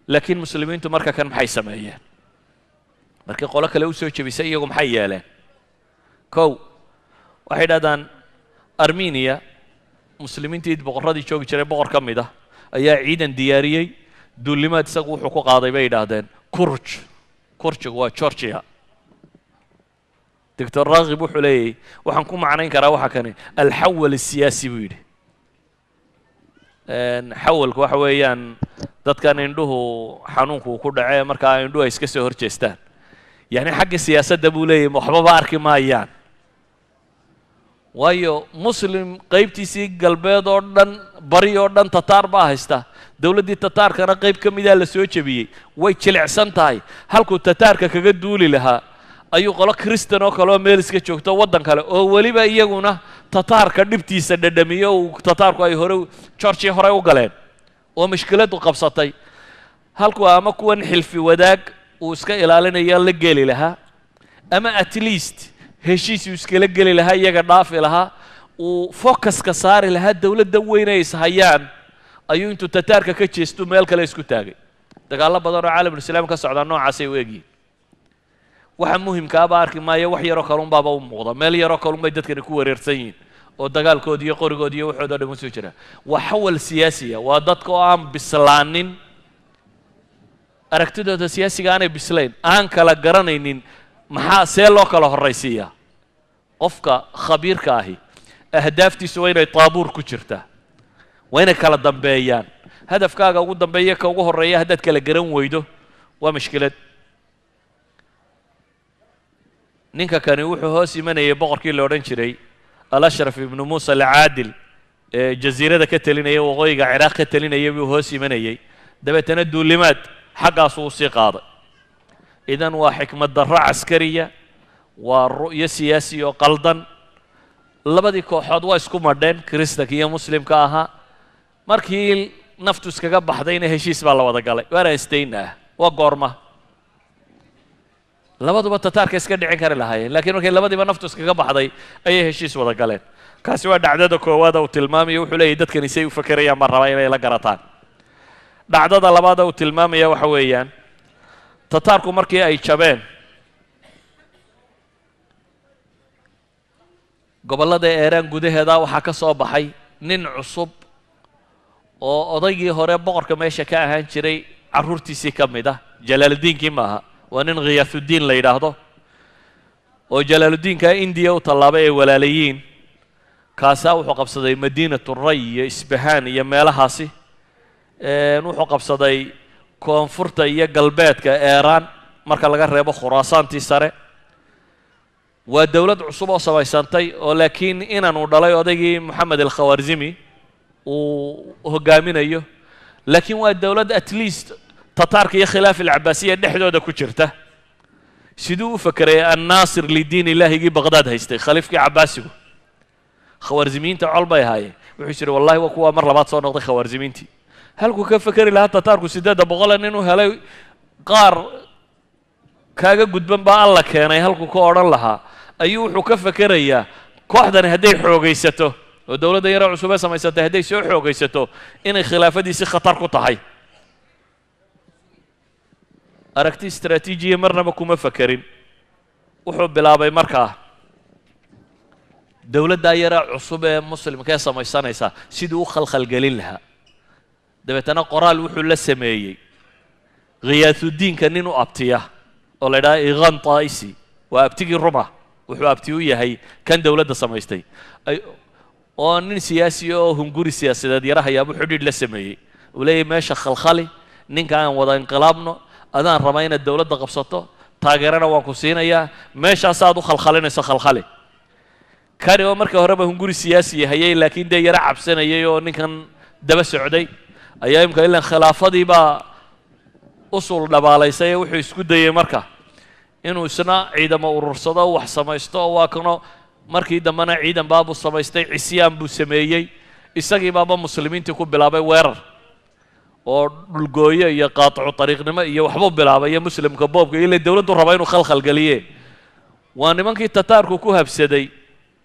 laakiin muslimiintu marka kan maxay sameeyeen markii qolo kale u soo jebisay iyagu maxay yeeleen kow waxay dhahdaan armeniya muslimiintii boqorradii joogi jiray boqor ka mid ah ayaa ciidan diyaariyey duulimaad isagu wuxuu ku qaaday bay yidhaahdeen kurjigu waa georgia doctor raghib wuxuu leeyahay waxaan ku macnayn karaa waxa kani alxawal asiyaasi buu yidhi xawalku waxa weeyaan dadkan indhuhu xanuunku ku dhacee markaa indhuhu ay iska soo hor jeestaan yani xagga siyaasadda buu leeyahay waxbaba arki maayaan waayo muslim qaybtiisii galbeed oo dhan bari oo dhan tataar baa haysta dawladdii tataarkana qayb ka midaa la soo jebiyey way jilicsan tahay halkuu tataarka kaga duuli lahaa ayuu qolo kristan oo kale oo meel iska joogto waddan kale oo weliba iyaguna tataarka dhibtiisa dhadhamiyo uu tataarku ay hore georgia hore u galeen oo mushkiladu qabsatay halkuu ama kuwan xilfi wadaag uu iska ilaalinayo la geli lahaa ama at least heshiis uu iskala geli lahaa iyaga dhaafi lahaa uu focuska saari lahaa dawladda weyn ay ishayaan ayuu intuu tataarka ka jeestu meel kale isku taagay dagaallo badan oo caalamulislaam ka socdaa noocaasay u egyihin waxa muhimkaaba arki maayo wax yaroo kalunbaaba u muuqda meel yaroo kalunbay dadkani ku wareersan yihiin oo dagaalkoodi iyo qorigoodi iyo waxoodo dhan usoo jira waa xawal siyaasiya waa dadka oo aan bislaanin aragtidooda siyaasiga aanay bislayn aan kala garanaynin maxaa see loo kala horraysiiyaa qofka khabiirka ahi ahdaaftiisu waa inay taabuur ku jirtaa waa inay kala dambeeyaan hadafkaaga ugu dambeeya ka ugu horreeya haddaad kala garan weydo waa mushkilad ninka kani wuxuu hoos imanayay boqorkii la odhan jiray alashraf ibnu muusa alcaadil ee jasiirada ka telinaya waqooyiga ciraaq ka telinaya buu hoos imanayay dabeetana duulimaad xaggaasuu usii qaaday idan waa xikmad darro caskariya waa ru'yo siyaasi oo qaldan labadii kooxood waa isku madheen kiristanka iyo muslimka ahaa markii naftu iskaga baxdayna heshiis baa la wada galay waana istayn ah waa goorma labaduba tataarka iska dhicin kari lahaayeen laakiin markay labadiiba naftu iskaga baxday ayay heshiis wada galeen kaasi waa dhacdada koowaad uu tilmaamayo wuxuu leeyahay dadkani say u fakerayaan baan rabaa inay la garataan dhacdada labaad uu tilmaamaya waxa weeyaan tataarku markii ay jabeen gobollada eeraan gudaheeda waxaa ka soo baxay nin cusub oo odaygii hore boqorka meesha ka ahaan jiray carruurtiisii ka mid ah jalaaldiinkii maaha waa nin khiyaathudiin la yidhaahdo oo jalaaluddiinka indiya u tallaabay ay walaalayiin kaasaa wuxuu qabsaday madiinatu ray iyo isbahaan iyo meelahaasi wuxuu qabsaday koonfurta iyo galbeedka eeraan marka laga reebo khuraasaantii sare waa dowlad cusub oo samaysantay oo laakiin inanuu dhalay odaygii moxamed alkhawaarzimi uu hogaaminayo laakiin waa dowlad at least tataarka iyo khilaaf alcabaasiya dhexdooda ku jirta siduu u fakerayay annaasir lidiin ilaahigii baqdaad haystay khaliifkii cabaasigu khawaarzimiinta col bay ahaayeen wuxuu yidhi wallahi waa kuwaa mar labaad soo noqday khawaarzimiintii halkuu ka fekeri lahaa tataarku 800 inuu helay qaar kaaga gudban baa alla keenay halkuu ka odhan lahaa ayuu wuxuu ka fekerayaa kooxdani hadday xoogaysato oo dowladda yaro cusub ee samaysatay hadday soo xoogaysato inay khilaafadiisi khatar ku tahay aragti istaraatiijiya marnaba kuma fekerin wuxuu bilaabay markaa dowladda yaro cusub ee muslimka ee samaysanaysa siduu u khalkhalgelin lahaa dabeetana qoraal wuxuu la sameeyey khiyaathudiinka nin u abtiya oo la yidhaha iqaan taa'isi waa abtigii ruma wuxuu abti u yahay kan dowladda samaystay oo nin siyaasi oo hunguri siyaasadeed yarahayaabuu xidhiidh la sameeyey uu leeyahy meesha khalkhali ninka aan wada inqilaabno adaan rabaa inaad dowladda qabsato taageerana waan ku siinayaa meeshaasaad u khalkhalinayso khalkhali kani oo markii horeba hunguri siyaasi hayay laakiin dee yaro cabsanayay oo ninkan daba socday ayaa imka ilan khilaafadii baa usul dhabaalaysay wuxuu isku dayay marka inuu isna ciidamo urursado wax samaysto oo waa kano markii dambena ciidan baabuu samaystay cisyaan buu sameeyey isagii baaba muslimiintii ku bilaabay weerar oo dhulgooyo iyo qaaticu tariiqnimo iyo waxbuu bilaabay iyo muslimka boobka ile dowladdu raba inuu khalkhalgeliye waa nimankii tataarku ku habsaday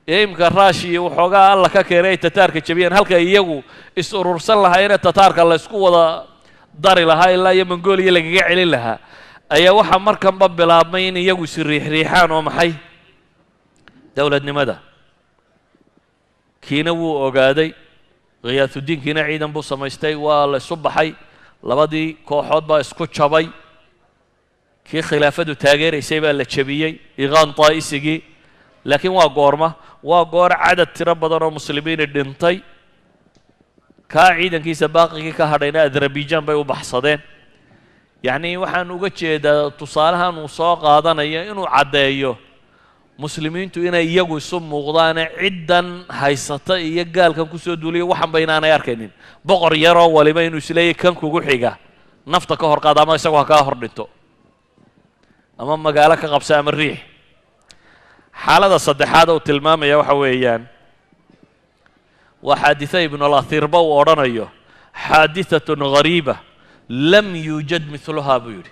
ee imka raashi iyo waxoogaa alla ka keenay ay tataarka jabiyeen halka iyagu is urursan lahaayeen tataarka la isku wada dari lahaa ilaa iyo mongolia lagaga celin lahaa ayaa waxaa markanba bilaabmay in iyagu is riixriixaan oo maxay dowladnimada kiina wuu ogaaday khiyaathudiinkiina ciidan buu samaystay waa la isu baxay labadii kooxood baa isku jabay kii khilaafadu taageeraysay baa la jabiyey iqaan taa'isigii laakiin waa goorma waa goor cadad tiro badan oo muslimiini dhintay kaa ciidankiisa baaqigii ka hadhayna adarabijaan bay u baxsadeen yacnii waxaan uga jeedaa tusaalahan uu soo qaadanayo inuu caddeeyo muslimiintu inay iyagu isu muuqdaane ciddan haysata iyo gaalkan kusoo duuliya waxanba inaanay arkaynin boqor yaroo waliba inuu isleeyahy kan kugu xiga nafta ka hor qaada ama isagoo ha kaa hor dhinto ama magaalo ka qabsa ama riix xaalada saddexaad uu tilmaamaya waxa weeyaan waa xaaditha ibnulahirba uu odhanayo xaadithatun ghariiba lam yuujad miluhaa buu yidhi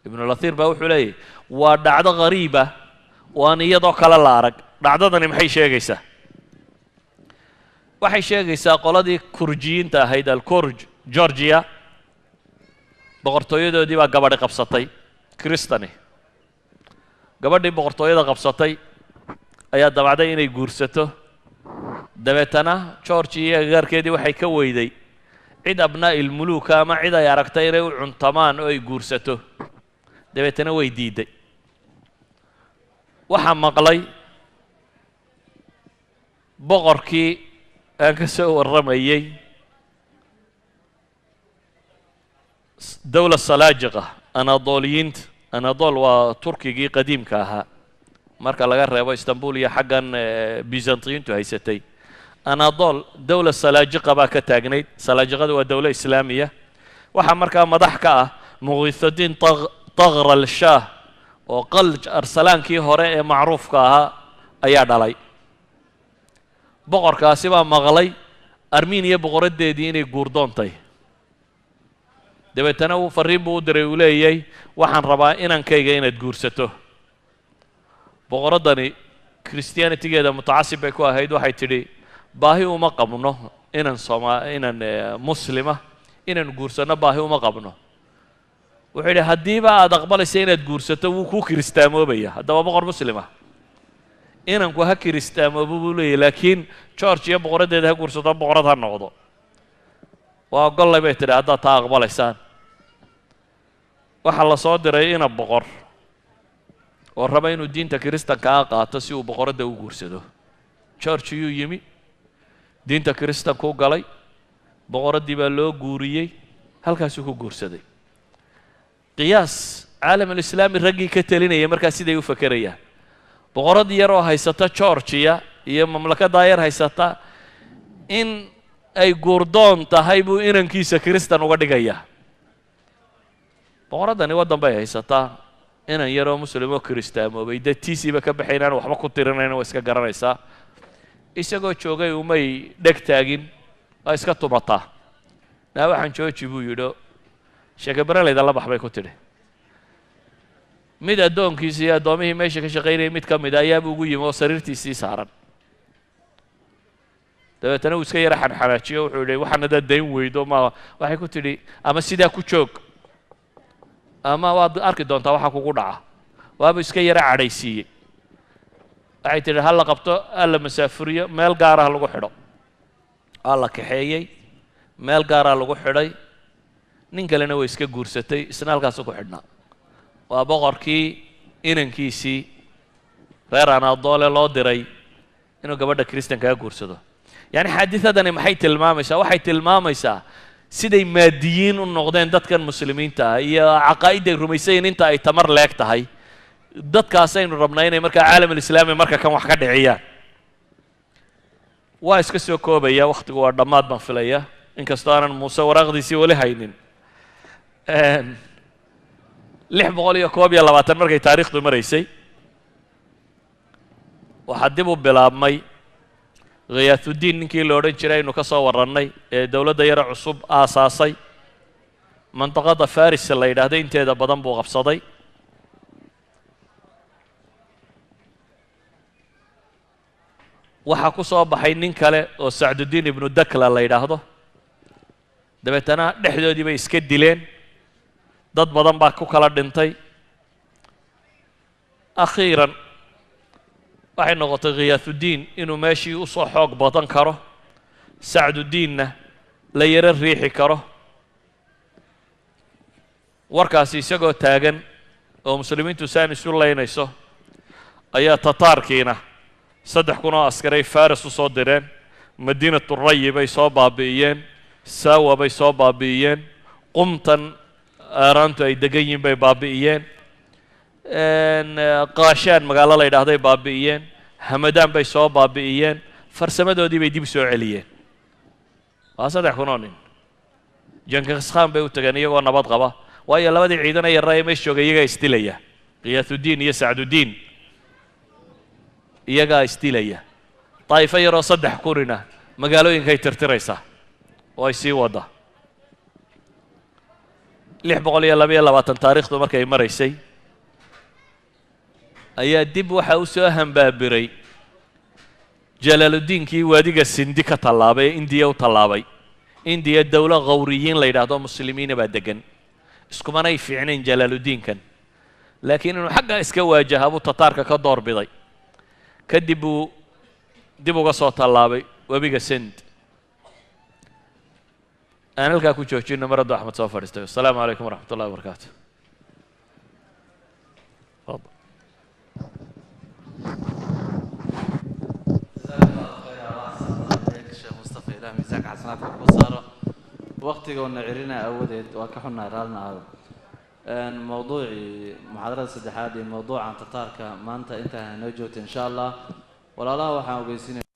ibnulahir baa wuxuu leeyahy waa dhacdo ghariiba oo aan iyadoo kale la arag dhacdadani maxay sheegaysaa waxay sheegaysaa qoladii kurjiyiinta ahayd alkurj georgia boqortooyadoodii baa gabadhi qabsatay kristani gabadhii boqortooyada qabsatay ayaa dabacday inay guursato dabeetana georgia iyo agagaarkeedii waxay ka weyday cid abnaa'i ilmuluuka ama cid ay aragtay inay u cuntamaan oo ay guursato dabeetana way diiday waxaa maqlay boqorkii aan ka soo warramayey dowla salaajiqa anadooliyiinta anadol waa turkigii qadiimka ahaa marka laga reebo istanbul iyo xaggan byzantiyiintu haysatay anadol dowla salaajiqa baa ka taagnayd salaajiqada waa dowlo islaamiya waxaa markaa madax ka ah muqiisudiin taqra al-shaah oo qalj arsalaankii hore ee macruufka ahaa ayaa dhalay boqorkaasi baa maqlay armeniya boqoradeedii inay guurdoontay dabeetana uu fariin buu u diray uu leeyahay waxaan rabaa inankayga inaad guursato boqoraddani christianitygeeda mutacasib bay ku ahayd waxay tidhi baahi uma qabno inaan muslima inaan guursanno baahi uma qabno wuxuu yidhi haddiiba aad aqbalaysa inaad guursato wuu kuu kiristaamoobaya haddaba boqor muslima inanku ha kiristaamoobo buu leeyahy laakiin george iyo boqoraddeeda ha guursato boqorad ha noqdo waa ogollay bay tidhi haddaad taa aqbalaysaan waxaa la soo diray ina boqor oo raba inuu diinta kiristanka qaato si uu boqoradda u guursado. George yuu yimi, diinta kiristanku galay, boqoraddii baa loo guuriyey, halkaasuu ku guursaday. qiyaas caalam alislaami raggii ka telinayay markaa siday u fakerayaan. boqorad yar oo haysata Georgia iyo mamlakada yar haysata in ay guurdoon tahay buu inankiisa kiristan uga dhigayaa. boqoraddani waddan bay haysataa, inan yaroo muslim oo kiristaamoobay dadtiisiiba ka baxaynaan waxba ku tirinayna waa iska garanaysaa. isagoo joogay umay dheg taagin, waa iska tumataa. naa waxaan jooji buu yidho, sheekabaraleyda la bax bay ku tidhi. mid addoonkiisa iyo addoomihii meesha ka shaqaynayay mid ka mid a ayaabuu ugu yimi oo sariirtiisii saaran. dabeetana uu iska yara xanxanaajiyo wuxuu yidhi waxaan haddaad dayn weydo ma waxay ku tidhi ama sidaa ku joog ama waad arki doontaa waxa kugu dhaca. waabuu iska yara cadhaysiiyey. waxay tidhi ha la qabto, ha la masaafuriyo, meel gaaraha lagu xidho. waa la kaxeeyey, meel gaaraa lagu xidhay. nin kalena way iska guursatay, isna halkaasuu ku xidhnaa. waa boqorkii inankiisii reer Anaadoole loo diray inuu gabadha kiristankaa guursado. yacni xaadiثadani maxay tilmaamaysaa? waxay tilmaamaysaa siday maadiyiin u noqdeen dadkan muslimiinta ah iyo caqaa'idday rumaysayin inta ay tamar leeg tahay. dadkaasaynu rabnaa inay markaa caalam alislaami marka kan wax ka dhiciyaan. waa iska soo koobaya, wakhtigu waa dhammaad baan filaya, inkastoo aanan muuse waraaqdiisii weli haynin. 621 markay taariikhdu maraysay waxaa dib u bilaabmay khiyaatuddiin ninkii la odhan jiray aynu ka soo warrannay ee dowladda yara cusub aasaasay. mandaqada faris la yidhaahdo inteeda badan buu qabsaday. waxaa ku soo baxay nin kale oo sacduddiin ibnu dakla la yidhaahdo. dabeetana dhexdoodii bay iska dileen, dad badan baa ku kala dhintay. akhiiran waxay noqotay khiyaatuddiin inuu meeshii u soo xoog badan karo, sacduddiinna la yaro riixi karo. warkaasi isagoo taagan oo muslimiintu saan isu laynayso ayaa tataarkiina 3,000 oo askaray faris u soo direen. madiinatu rayi bay soo baabi'iyeen, saawa bay soo baabi'iyeen, qumtan aaraantu ay degan yihiin bay baabi'iyeen, qaashaan magaalo la yidhaahday baabi'iyeen, hamadaan bay soo baabi'iyeen, farsamadoodii bay dib soo celiyeen. waa 3,000 oo nin. Genghis Khan bay u tageen iyagoo nabad qaba, waayo labadii ciidana yarra ee meesha joogay iyagaa isdilaya. khiyaatuddiin iyo sacduddiin iyagaa isdilaya. daa'ifo yaroo 3 kunina magaalooyinkay tirtiraysaa oo ay sii wadda. 622 taariikhdu markay maraysay ayaa dib waxa u soo hambaabiray jalaaluddiinkii waadiga sindi ka tallaabay ee indiya u tallaabay. indiya dowlo khawriyiin la yidhaahdo muslimiina baa degan. iskumanay fiicnayn jalaaluddiinkan, laakiin inuu xaggaa iska waajaha buu tataarka ka doorbiday. kadib buu dib uga soo tallaabay webiga sind. aan halkaa ku joojino mar hadduu axmed soo fadhiistay. asalaamu calaykum waraxmat ullahi wabarakaatu. sheekh mustafa ilaah miisaanka xasanaadka ku saaro. waqtigoona cirina awadeed waa ka xunnahay, raallina aado. mawduucii muxaadarada saddexaad iyo mawduucan tataarka maanta intaa noo joogta insha allah. walaalaha waxaan ogeysiinaya